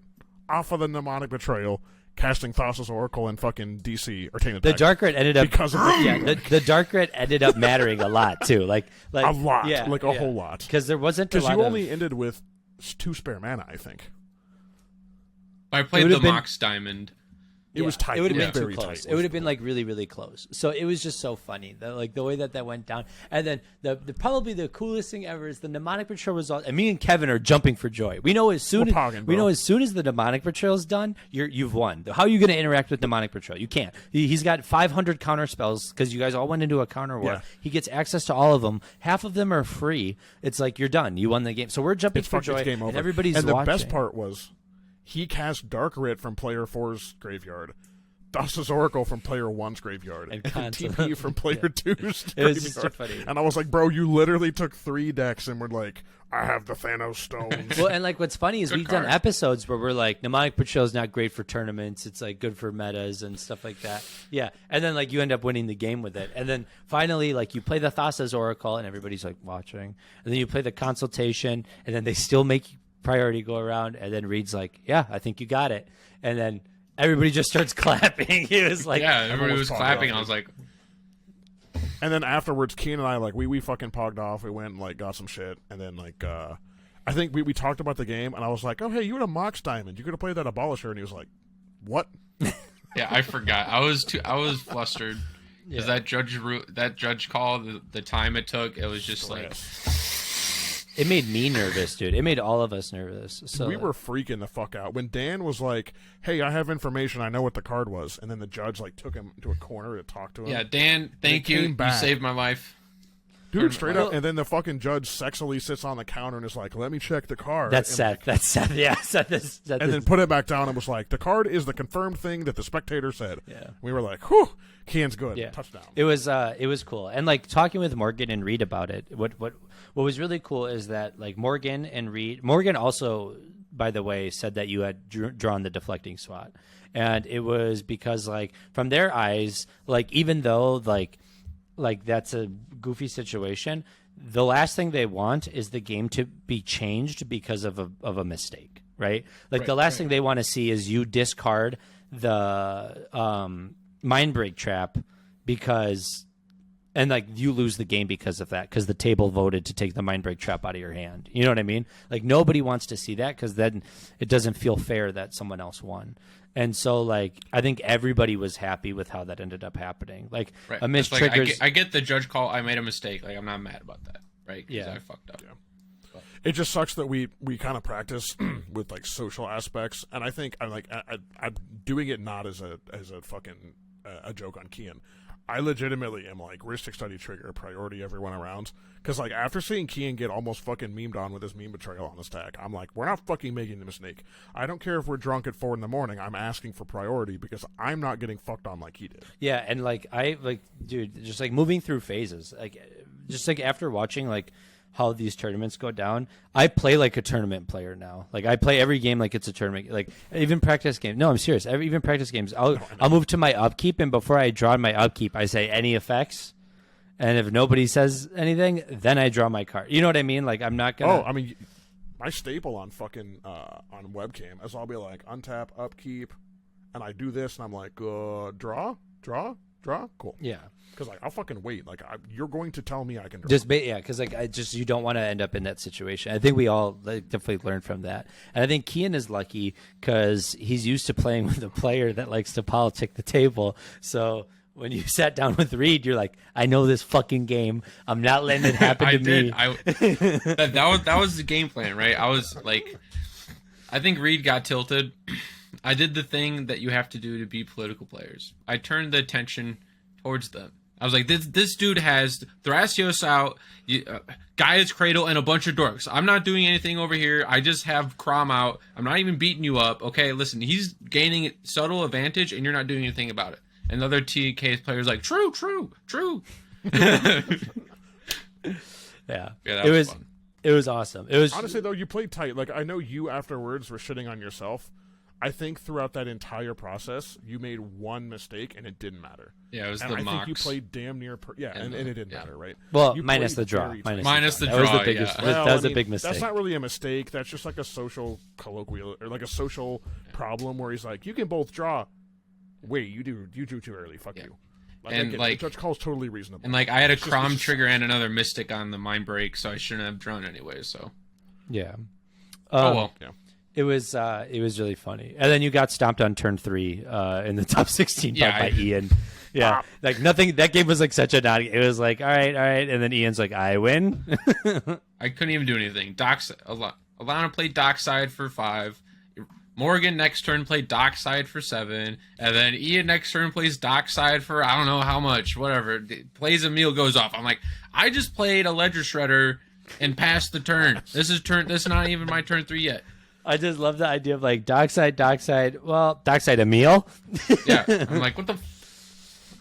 [SPEAKER 3] off of the Mnemonic Betrayal, casting Thassa's Oracle and fucking DC or Tainted
[SPEAKER 2] The Darkrit ended up
[SPEAKER 3] because of
[SPEAKER 2] the Darkrit ended up mattering a lot too, like
[SPEAKER 3] a lot, like a whole lot,
[SPEAKER 2] because there wasn't
[SPEAKER 3] because you only ended with 2 spare mana, I think.
[SPEAKER 1] I played the Mox Diamond.
[SPEAKER 3] It was tight.
[SPEAKER 2] It would have been
[SPEAKER 3] very
[SPEAKER 2] too close.
[SPEAKER 3] tight.
[SPEAKER 2] It would have been like really, really close. So it was just so funny, the way that went down. And then the probably the coolest thing ever is the Mnemonic Betrayal result. And me and Kevin are jumping for joy. We know as soon as the Mnemonic Betrayal is done, you've won. How are you going to interact with Mnemonic Betrayal? You can't. He's got 500 counter spells because you guys all went into a counter war.
[SPEAKER 3] Yeah.
[SPEAKER 2] He gets access to all of them. Half of them are free. It's like you're done. You won the game. So we're jumping for joy.
[SPEAKER 3] Game over.
[SPEAKER 2] And everybody's
[SPEAKER 3] watching.
[SPEAKER 2] And
[SPEAKER 3] the best part was he cast Dark Rit from player 4's graveyard. Thassa's Oracle from player 1's graveyard, and TP from player 2's graveyard.
[SPEAKER 2] It was just so funny.
[SPEAKER 3] And I was like, bro, you literally took 3 decks and were like, I have the Thanos stones.
[SPEAKER 2] Well, and like what's funny is we've done episodes where we're like, Mnemonic Betrayal is not great for tournaments. It's like good for metas and stuff like that. Yeah. And then like you end up winning the game with it. And then finally, like you play the Thassa's Oracle and everybody's like watching. And then you play the Consultation and then they still make priority go around. And then Reed's like, yeah, I think you got it. And then everybody just starts clapping. He was like,
[SPEAKER 1] yeah, everybody was clapping. I was like,
[SPEAKER 3] and then afterwards, Cian and I like we fucking pogged off. We went and like got some shit, and then like I think we talked about the game, and I was like, oh hey, you had a Mox Diamond. You could have played that Abolisher, and he was like, what?
[SPEAKER 1] Yeah, I forgot. I was flustered because that judge call, the time it took, it was just like.
[SPEAKER 2] It made me nervous, dude. It made all of us nervous. So
[SPEAKER 3] we were freaking the fuck out when Dan was like, "Hey, I have information. I know what the card was," and then the judge like took him to a corner to talk to him.
[SPEAKER 1] Yeah, Dan, thank you. You saved my life,
[SPEAKER 3] dude. Straight up. And then the fucking judge sexily sits on the counter and is like, "Let me check the card."
[SPEAKER 2] That's Seth.
[SPEAKER 3] Like,
[SPEAKER 2] that's Seth. Yeah, Seth.
[SPEAKER 3] And then put it back down and was like, "The card is the confirmed thing that the spectator said."
[SPEAKER 2] Yeah.
[SPEAKER 3] We were like, "Whew, Cian's good."
[SPEAKER 2] Yeah.
[SPEAKER 3] Touchdown.
[SPEAKER 2] It was cool. And like talking with Morgan and Reed about it. What was really cool is that like Morgan and Reed. Morgan also, by the way, said that you had drawn the Deflecting Swat, and it was because like from their eyes, like even though like that's a goofy situation, the last thing they want is the game to be changed because of a mistake, right? Like the last thing they want to see is you discard the mind break trap because, and like you lose the game because of that, because the table voted to take the mind break trap out of your hand. You know what I mean? Like nobody wants to see that because then it doesn't feel fair that someone else won. And so, like, I think everybody was happy with how that ended up happening. Like,
[SPEAKER 1] right.
[SPEAKER 2] a missed
[SPEAKER 1] like,
[SPEAKER 2] triggers.
[SPEAKER 1] I get the judge call. I made a mistake. Like, I'm not mad about that, right?
[SPEAKER 2] Yeah,
[SPEAKER 1] I fucked up.
[SPEAKER 3] Yeah. It just sucks that we kind of practice with like social aspects, and I think I'm doing it not as a fucking a joke on Cian. I legitimately am like heuristic study trigger priority everyone around, because like after seeing Cian get almost fucking memed on with his meme betrayal on the stack, I'm like, we're not fucking making the mistake. I don't care if we're drunk at 4 a.m. I'm asking for priority because I'm not getting fucked on like he did.
[SPEAKER 2] Yeah, and like I like, dude, just like moving through phases, like just like after watching like how these tournaments go down, I play like a tournament player now. Like I play every game like it's a tournament. Like even practice games. No, I'm serious. Even practice games. I'll move to my upkeep, and before I draw my upkeep, I say any effects, and if nobody says anything, then I draw my card. You know what I mean? Like I'm not gonna.
[SPEAKER 3] Oh, I mean, my staple on fucking on webcam is I'll be like untap, upkeep, and I do this, and I'm like draw, cool.
[SPEAKER 2] Yeah.
[SPEAKER 3] Because like I'll fucking wait. Like you're going to tell me I can draw.
[SPEAKER 2] Yeah, because like you don't want to end up in that situation. I think we all like, definitely learned from that, and I think Cian is lucky because he's used to playing with a player that likes to politic the table. So when you sat down with Reed, you're like, I know this fucking game. I'm not letting it happen to me.
[SPEAKER 1] That was the game plan, right? I was like, I think Reed got tilted. I did the thing that you have to do to be political players. I turned the attention towards them. I was like, this dude has Thrasios out, Gaia's Cradle, and a bunch of dorks. I'm not doing anything over here. I just have Crom out. I'm not even beating you up. Okay, listen, he's gaining subtle advantage, and you're not doing anything about it. And the other TK player's like, true.
[SPEAKER 2] Yeah,
[SPEAKER 1] that was fun.
[SPEAKER 2] It was awesome. It was
[SPEAKER 3] honestly though, you played tight. Like I know you afterwards were shitting on yourself. I think throughout that entire process, you made one mistake and it didn't matter.
[SPEAKER 1] Yeah, it was
[SPEAKER 3] and
[SPEAKER 1] the
[SPEAKER 3] I
[SPEAKER 1] mocks.
[SPEAKER 3] think you played damn near. And it didn't matter, right?
[SPEAKER 2] Well,
[SPEAKER 3] you
[SPEAKER 2] minus the draw.
[SPEAKER 1] Minus the draw.
[SPEAKER 2] That was the biggest.
[SPEAKER 1] Yeah.
[SPEAKER 3] Well,
[SPEAKER 2] that was a big mistake.
[SPEAKER 3] That's not really a mistake. That's just like a social colloquial or like a social problem where he's like, you can both draw. Wait, you drew too early. Fuck you.
[SPEAKER 1] And like
[SPEAKER 3] the judge call's totally reasonable.
[SPEAKER 1] And like I had a Crom trigger and another Mystic on the mind break, so I shouldn't have drawn anyway. So
[SPEAKER 2] yeah.
[SPEAKER 1] Oh well.
[SPEAKER 3] Yeah.
[SPEAKER 2] It was really funny, and then you got stomped on turn 3 in the top 16 by Ian. Yeah, like nothing. That game was like such a naughty. It was like all right, and then Ian's like, I win.
[SPEAKER 1] I couldn't even do anything. Alana played Dockside for 5. Morgan next turn played Dockside for 7, and then Ian next turn plays Dockside for I don't know how much. Whatever, plays a meal goes off. I'm like, I just played a Ledger Shredder and passed the turn. This is not even my turn 3 yet.
[SPEAKER 2] I just love the idea of like Dockside. Well, Dockside a meal.
[SPEAKER 1] Yeah, I'm like, what the.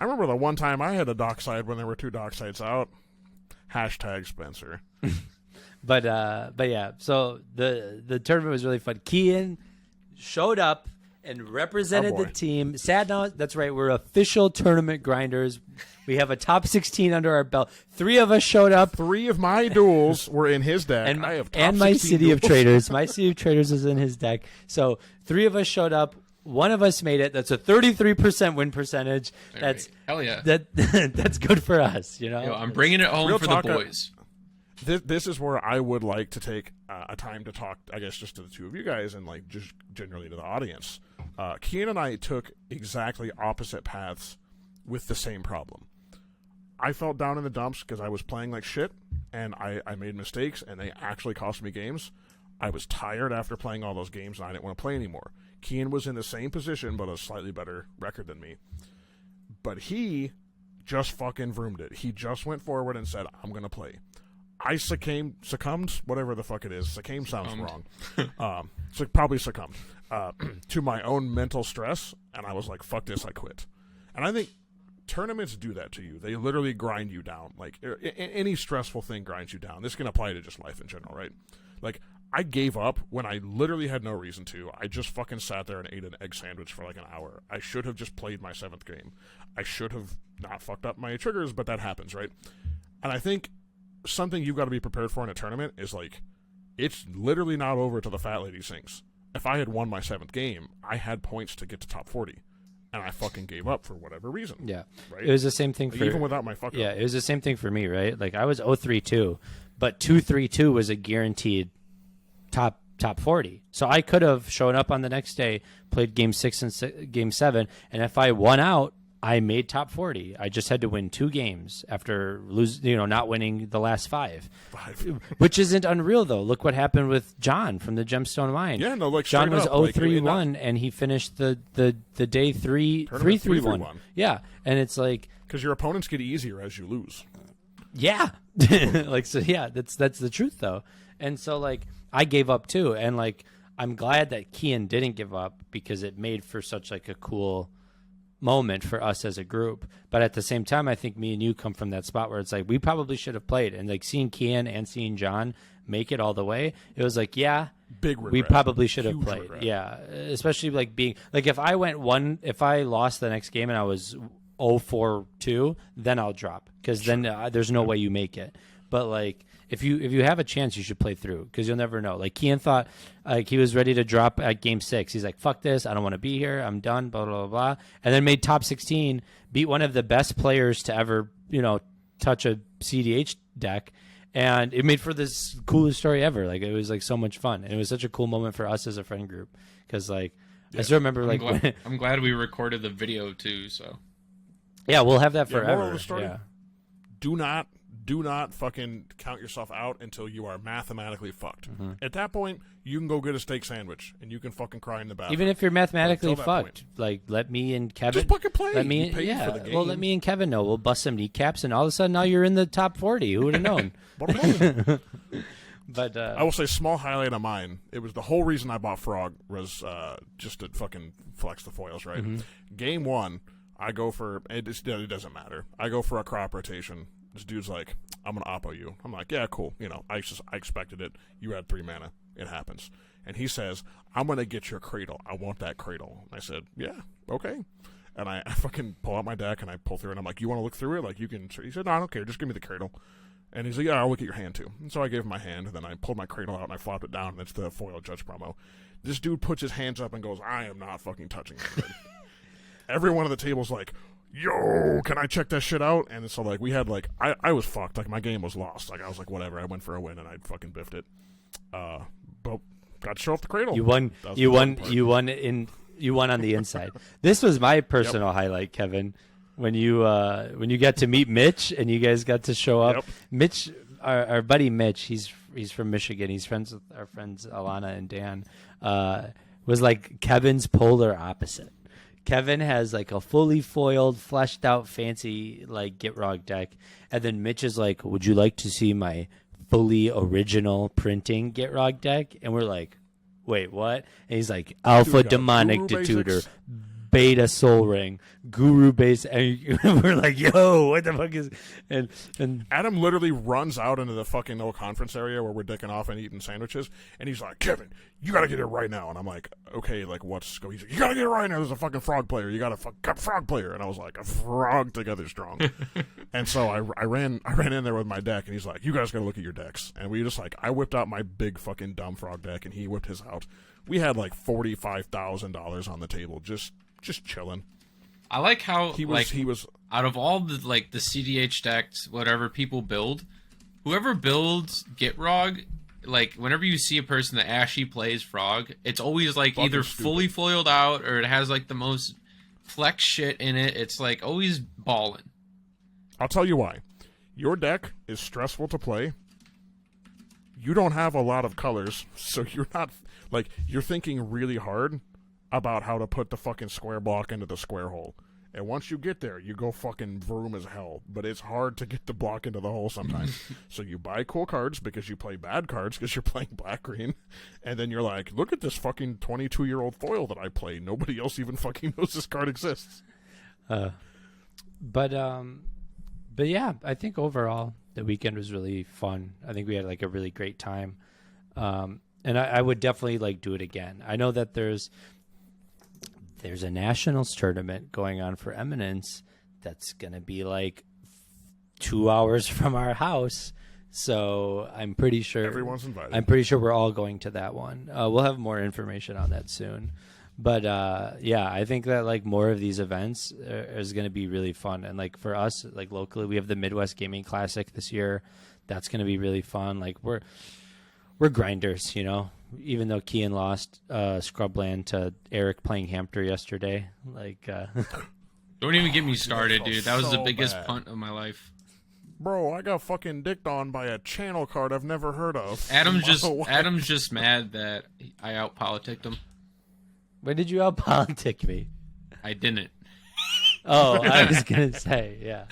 [SPEAKER 3] I remember the one time I had a Dockside when there were 2 Docksides out. # Spencer.
[SPEAKER 2] But yeah. So the tournament was really fun. Cian showed up and represented the team. Sad now. That's right. We're official tournament grinders. We have a top 16 under our belt. 3 of us showed up.
[SPEAKER 3] 3 of my duels were in his deck.
[SPEAKER 2] And,
[SPEAKER 3] I have top
[SPEAKER 2] and my
[SPEAKER 3] 16
[SPEAKER 2] City
[SPEAKER 3] duels.
[SPEAKER 2] of Traders. My City of Traders is in his deck. So 3 of us showed up. 1 of us made it. That's a 33% win percentage. That's
[SPEAKER 1] hell yeah.
[SPEAKER 2] That's good for us. You know,
[SPEAKER 1] Yo, I'm bringing it home for the boys.
[SPEAKER 3] This is where I would like to take a time to talk, I guess, just to the 2 of you guys and like just generally to the audience. Cian and I took exactly opposite paths with the same problem. I felt down in the dumps because I was playing like shit, and I made mistakes, and they actually cost me games. I was tired after playing all those games, and I didn't want to play anymore. Cian was in the same position, but a slightly better record than me. But he just fucking vroomed it. He just went forward and said, I'm going to play. I succumbed, whatever the fuck it is. Succumbed sounds wrong. So probably succumbed to my own mental stress, and I was like, fuck this, I quit. And I think tournaments do that to you. They literally grind you down. Like, any stressful thing grinds you down. This can apply to just life in general, right? Like, I gave up when I literally had no reason to. I just fucking sat there and ate an egg sandwich for like an hour. I should have just played my 7th game. I should have not fucked up my triggers, but that happens, right? And I think something you've got to be prepared for in a tournament is like, it's literally not over till the fat lady sings. If I had won my 7th game, I had points to get to top 40. and I fucking gave up for whatever reason.
[SPEAKER 2] Yeah.
[SPEAKER 3] Right?
[SPEAKER 2] It was the same thing
[SPEAKER 3] Like,
[SPEAKER 2] for
[SPEAKER 3] even without my fuck up.
[SPEAKER 2] Yeah, it was the same thing for me, right? Like I was 0-3-2, but 2-3-2 was a guaranteed top 40. So I could have shown up on the next day, played game 6 and game 7, and if I won out, I made top 40. I just had to win 2 games after not winning the last 5. Which isn't unreal though. Look what happened with John from the Gemstone Mine.
[SPEAKER 3] Yeah, no, like
[SPEAKER 2] John was
[SPEAKER 3] up,
[SPEAKER 2] 0-3-1 and he finished the day 3-3-1. Yeah, and it's like
[SPEAKER 3] because your opponents get easier as you lose.
[SPEAKER 2] Yeah. Like so yeah, that's the truth though. And so like I gave up too, and like I'm glad that Cian didn't give up because it made for such like a cool moment for us as a group. But at the same time, I think me and you come from that spot where it's like we probably should have played, and like seeing Cian and seeing John make it all the way, it was like, yeah,
[SPEAKER 3] big regret.
[SPEAKER 2] We probably should have
[SPEAKER 3] Huge
[SPEAKER 2] played.
[SPEAKER 3] regret.
[SPEAKER 2] Yeah, especially like being like if I lost the next game and I was 0-4-2, then I'll drop because then there's no way you make it. But like if you have a chance, you should play through because you'll never know. Like Cian thought like he was ready to drop at game 6. He's like, fuck this, I don't want to be here, I'm done, blah, blah, blah, blah. And then made top 16, beat one of the best players to ever, touch a cEDH deck. And it made for this coolest story ever. Like it was like so much fun. And it was such a cool moment for us as a friend group. Cause like, I still remember
[SPEAKER 1] I'm glad we recorded the video too. So
[SPEAKER 2] yeah, we'll have that forever.
[SPEAKER 3] Moral of the story,
[SPEAKER 2] yeah.
[SPEAKER 3] Do not fucking count yourself out until you are mathematically fucked.
[SPEAKER 2] Mm-hmm.
[SPEAKER 3] At that point, you can go get a steak sandwich and you can fucking cry in the bathroom.
[SPEAKER 2] Even if you're mathematically
[SPEAKER 3] Until that
[SPEAKER 2] fucked, like let me and Kevin
[SPEAKER 3] just fucking play.
[SPEAKER 2] Let me,
[SPEAKER 3] You paid
[SPEAKER 2] yeah.
[SPEAKER 3] for the game.
[SPEAKER 2] Well, let me and Kevin know. We'll bust some kneecaps, and all of a sudden now you're in the top 40. Who would have known? But
[SPEAKER 3] I will say, small highlight of mine. It was the whole reason I bought Frog was just to fucking flex the foils. Right.
[SPEAKER 2] Mm-hmm.
[SPEAKER 3] Game 1, I go for it doesn't matter. I go for a crop rotation. This dude's like, I'm going to oppo you. I'm like, yeah, cool. I expected it. You had 3 mana. It happens. And he says, I'm going to get your cradle. I want that cradle. And I said, yeah, okay. And I fucking pull out my deck and I pull through it. And I'm like, you want to look through it? Like, you can. He said, no, I don't care. Just give me the cradle. And he's like, yeah, I'll look at your hand too. And so I gave him my hand. And then I pulled my cradle out and I flopped it down. And it's the foil judge promo. This dude puts his hands up and goes, I am not fucking touching it. Everyone at the table's like, yo, can I check that shit out? And so, like, we had, like, I was fucked. Like, my game was lost. Like, I was like, whatever. I went for a win, and I fucking biffed it. But got to show off the cradle.
[SPEAKER 2] You won on the inside. This was my personal highlight, Kevin, when you got to meet Mitch, and you guys got to show up.
[SPEAKER 3] Yep.
[SPEAKER 2] Mitch, our buddy Mitch, he's from Michigan. He's friends with our friends Alana and Dan, was like Kevin's polar opposite. Kevin has like a fully foiled, fleshed out, fancy like Gitrog deck, and then Mitch is like, "Would you like to see my fully original printing Gitrog deck?" And we're like, "Wait, what?" And he's like, "Alpha Demonic Detutor, Beta Soul Ring, Guru Base," and we're like, "Yo, what the fuck is?" And
[SPEAKER 3] Adam literally runs out into the fucking little conference area where we're dicking off and eating sandwiches, and he's like, "Kevin, you gotta get it right now." And I'm like, "Okay, like what's going?" He's like, "You gotta get it right now. There's a fucking frog player. You gotta fuck frog player." And I was like, "A frog together strong." And so I ran in there with my deck, and he's like, "You guys gotta look at your decks." And we just like, I whipped out my big fucking dumb frog deck, and he whipped his out. We had like $45,000 on the table, just chilling.
[SPEAKER 1] I like how
[SPEAKER 3] he was
[SPEAKER 1] out of all the like the cEDH decks, whatever people build, whoever builds Gitrog, like whenever you see a person that actually plays Frog, it's always like either fully foiled out or it has like the most flex shit in it. It's like always ballin'.
[SPEAKER 3] I'll tell you why. Your deck is stressful to play. You don't have a lot of colors, so you're not like you're thinking really hard about how to put the fucking square block into the square hole. And once you get there, you go fucking vroom as hell. But it's hard to get the block into the hole sometimes. So you buy cool cards because you play bad cards because you're playing black-green. And then you're like, look at this fucking 22-year-old foil that I play. Nobody else even fucking knows this card exists.
[SPEAKER 2] But yeah, I think overall the weekend was really fun. I think we had like a really great time. And I would definitely like do it again. I know that there's a nationals tournament going on for Eminence that's going to be like 2 hours from our house. So I'm pretty sure
[SPEAKER 3] everyone's invited.
[SPEAKER 2] I'm pretty sure we're all going to that one. We'll have more information on that soon. But yeah, I think that like more of these events is going to be really fun. And like for us, like locally, we have the Midwest Gaming Classic this year. That's going to be really fun. Like we're grinders, you know. Even though Cian lost Scrubland to Eric playing Hamster yesterday, like
[SPEAKER 1] don't even get me started, dude. That was
[SPEAKER 3] so
[SPEAKER 1] the biggest
[SPEAKER 3] bad.
[SPEAKER 1] punt of my life.
[SPEAKER 3] Bro, I got fucking dicked on by a channel card I've never heard of.
[SPEAKER 1] Adam's just mad that I out-politicked him.
[SPEAKER 2] when did you out-politic me?
[SPEAKER 1] I didn't.
[SPEAKER 2] Oh, I was gonna say, yeah.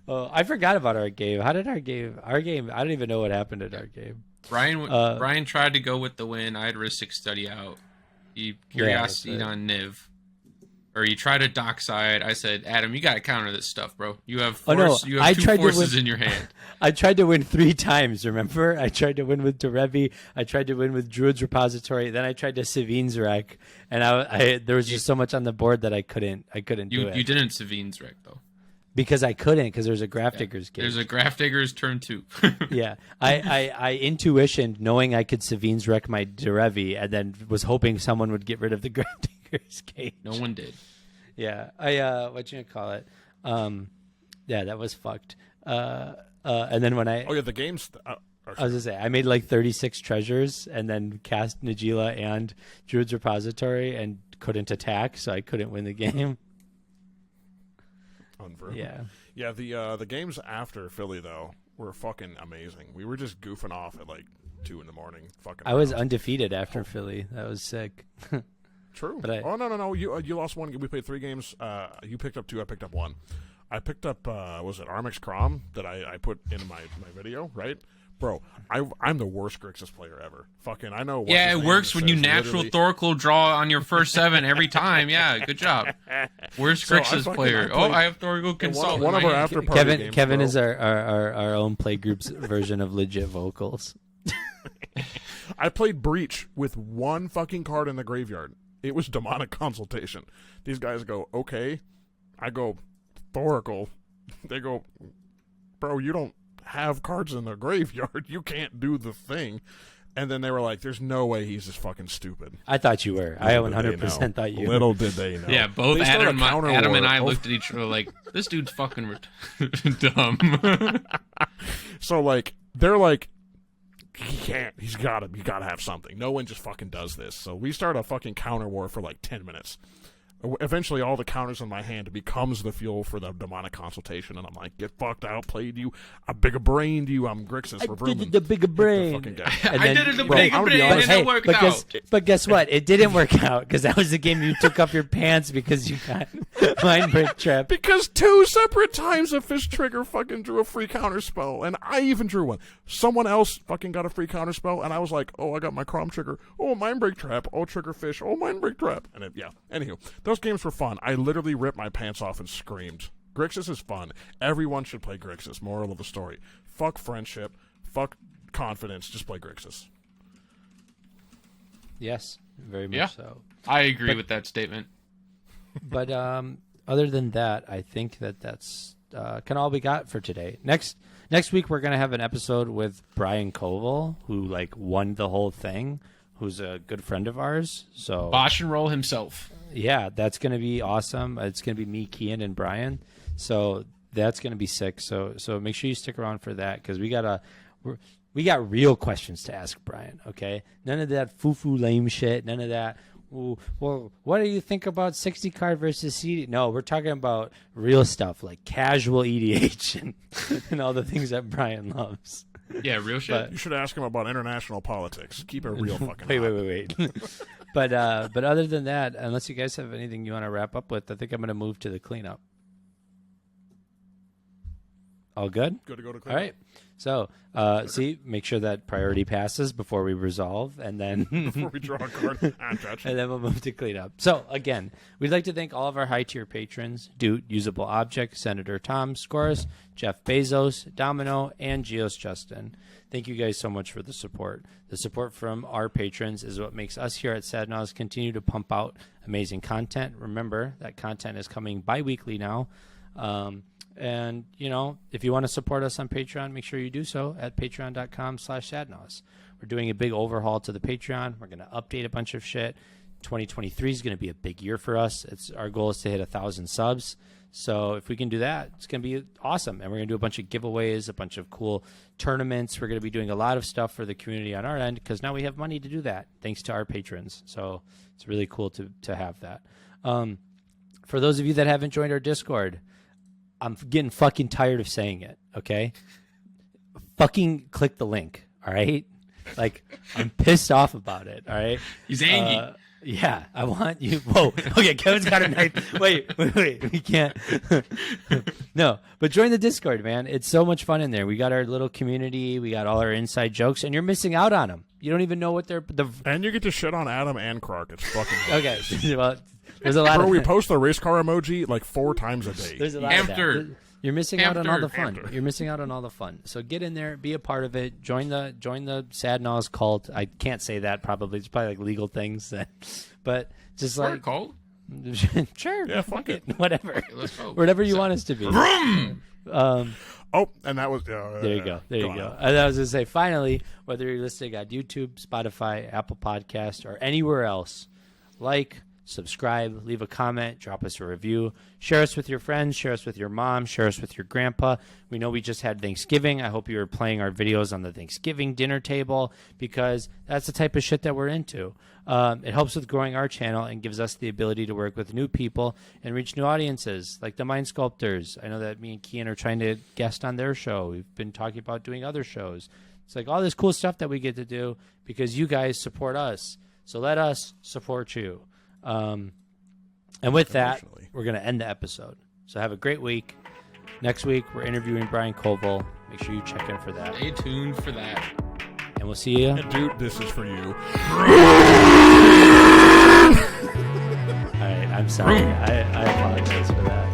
[SPEAKER 2] Oh, I forgot about our game. How did our game? I don't even know what happened in our game.
[SPEAKER 1] Brian tried to go with the win. I had Ristic study out. He curiosity on Niv. Or you tried a dockside. I said, Adam, you gotta counter this stuff, bro. You have you have two forces in your hand.
[SPEAKER 2] I tried to win 3 times, remember? I tried to win with Derevi, I tried to win with Druid's Repository, then I tried to Savine's Wreck, and I there was just so much on the board that I couldn't do it.
[SPEAKER 1] You didn't Savine's Wreck though.
[SPEAKER 2] Because I couldn't, because there's a Graph Digger's game.
[SPEAKER 1] There's a Graph Digger's turn 2.
[SPEAKER 2] Yeah. I intuitioned knowing I could Savine's Wreck my Derevi, and then was hoping someone would get rid of the Graph Digger's game.
[SPEAKER 1] No one did.
[SPEAKER 2] Yeah. What you call it? Yeah, that was fucked. And then when I...
[SPEAKER 3] Oh, yeah, the game's...
[SPEAKER 2] I was going to say, I made like 36 treasures and then cast Najila and Druid's Repository and couldn't attack, so I couldn't win the game. Yeah.
[SPEAKER 3] Yeah, the games after Philly, though, were fucking amazing. We were just goofing off at like 2 in the morning. Fucking
[SPEAKER 2] I was undefeated after Philly. That was sick.
[SPEAKER 3] True.
[SPEAKER 2] But
[SPEAKER 3] no. You lost 1 game. We played 3 games. You picked up 2. I picked up 1. I picked up, was it Armix Crom that I put in my video, right? Bro, I'm the worst Grixis player ever. Fucking, I know.
[SPEAKER 1] Yeah, it works when you natural Thoracle draw on your first 7 every time. Yeah, good job. Worst Grixis player. I have Thoracle Consult.
[SPEAKER 3] One of our after party games,
[SPEAKER 2] Kevin
[SPEAKER 3] bro.
[SPEAKER 2] is our own playgroup's version of legit vocals.
[SPEAKER 3] I played Breach with 1 fucking card in the graveyard. It was Demonic Consultation. These guys go, okay. I go, Thoracle. They go, bro, you don't have cards in the graveyard. You can't do the thing. And then they were like, there's no way he's just fucking stupid.
[SPEAKER 2] I thought you were. I 100% thought you were.
[SPEAKER 3] Little did they know.
[SPEAKER 1] Yeah, both Adam and I looked at each other like, this dude's fucking dumb.
[SPEAKER 3] So, like, they're like, he can't. You gotta have something. No one just fucking does this. So we start a fucking counter war for like 10 minutes. Eventually, all the counters in my hand becomes the fuel for the Demonic Consultation, and I'm like, get fucked out, played you. I bigger brained you. I'm Grixis.
[SPEAKER 2] I did the bigger brain.
[SPEAKER 1] I did the bigger brain, and it worked out.
[SPEAKER 2] But guess what? It didn't work out, because that was the game you took off your pants because you got Mind Break Trap.
[SPEAKER 3] Because 2 separate times a Fish Trigger fucking drew a free counter spell, and I even drew one. Someone else fucking got a free counter spell, and I was like, oh, I got my Crom Trigger. Oh, Mind Break Trap. Oh, Trigger Fish. Oh, Mind Break Trap. And yeah. Anywho, those games were fun. I literally ripped my pants off and screamed. Grixis is fun. Everyone should play Grixis. Moral of the story. Fuck friendship. Fuck confidence. Just play Grixis.
[SPEAKER 2] Yes, very much so.
[SPEAKER 1] I agree with that statement.
[SPEAKER 2] But other than that, I think that's kind of all we got for today. Next week, we're going to have an episode with Brian Koval, who like won the whole thing, who's a good friend of ours. So
[SPEAKER 1] Bosch and Roll himself.
[SPEAKER 2] Yeah, that's going to be awesome. It's going to be me, Cian, and Brian. So that's going to be sick. So make sure you stick around for that, because we got real questions to ask Brian. Okay, none of that foo-foo lame shit. None of that. Well, what do you think about 60 card versus CD? No, we're talking about real stuff like casual EDH and all the things that Brian loves.
[SPEAKER 1] Yeah, real shit.
[SPEAKER 3] You should ask him about international politics. Keep it real fucking
[SPEAKER 2] Wait. But other than that, unless you guys have anything you want to wrap up with, I think I'm going to move to the cleanup. All good?
[SPEAKER 3] Good to go to cleanup.
[SPEAKER 2] All right. So, make sure that priority passes before we resolve, and then
[SPEAKER 3] before we draw a card,
[SPEAKER 2] and then we'll move to cleanup. So, again, we'd like to thank all of our high-tier patrons: Doot, Usable Object, Senator Tom, Scorus, Jeff Bezos, Domino, and Geos Justin. Thank you guys so much for the support. The support from our patrons is what makes us here at Sad Naus continue to pump out amazing content. Remember, that content is coming bi-weekly now. And, if you want to support us on Patreon, make sure you do so at patreon.com/sadnaus. We're doing a big overhaul to the Patreon. We're going to update a bunch of shit. 2023 is going to be a big year for us. Our goal is to hit 1,000 subs. So if we can do that, it's going to be awesome. And we're going to do a bunch of giveaways, a bunch of cool tournaments. We're going to be doing a lot of stuff for the community on our end because now we have money to do that thanks to our patrons. So it's really cool to have that. For those of you that haven't joined our Discord, I'm getting fucking tired of saying it, okay? Fucking click the link, all right? Like, I'm pissed off about it, all right?
[SPEAKER 1] He's angry.
[SPEAKER 2] Yeah, I want you. Whoa. Okay, Kevin's got a knife. Wait. We can't. No, but join the Discord, man. It's so much fun in there. We got our little community. We got all our inside jokes, and you're missing out on them. You don't even know what they're.
[SPEAKER 3] And you get to shit on Adam and Clark. It's fucking
[SPEAKER 2] okay. Well, there's a lot
[SPEAKER 3] Bro,
[SPEAKER 2] of.
[SPEAKER 3] we post the race car emoji like 4 times a day.
[SPEAKER 2] There's a lot of that. You're missing out on all the fun.
[SPEAKER 3] After.
[SPEAKER 2] You're missing out on all the fun. So get in there, be a part of it. Join the Sad Naus cult. I can't say that probably. It's probably like legal things, but just like
[SPEAKER 1] cult.
[SPEAKER 2] Sure.
[SPEAKER 3] Yeah, fuck it.
[SPEAKER 2] Whatever.
[SPEAKER 1] Okay, let's go.
[SPEAKER 2] Whatever you want us to be.
[SPEAKER 3] And that was
[SPEAKER 2] there you go. There you go. And I was gonna say, finally, whether you're listening on YouTube, Spotify, Apple Podcast, or anywhere else, like, subscribe, leave a comment, drop us a review, share us with your friends, share us with your mom, share us with your grandpa. We know we just had Thanksgiving. I hope you were playing our videos on the Thanksgiving dinner table because that's the type of shit that we're into. It helps with growing our channel and gives us the ability to work with new people and reach new audiences like the Mind Sculptors. I know that me and Cian are trying to guest on their show. We've been talking about doing other shows. It's like all this cool stuff that we get to do because you guys support us. So let us support you. And with that, we're going to end the episode. So have a great week. Next week, we're interviewing Brian Koval. Make sure you check in for that.
[SPEAKER 1] Stay tuned for that.
[SPEAKER 2] And we'll see you.
[SPEAKER 3] And dude, this is for you.
[SPEAKER 2] All right, I'm sorry. I apologize for that.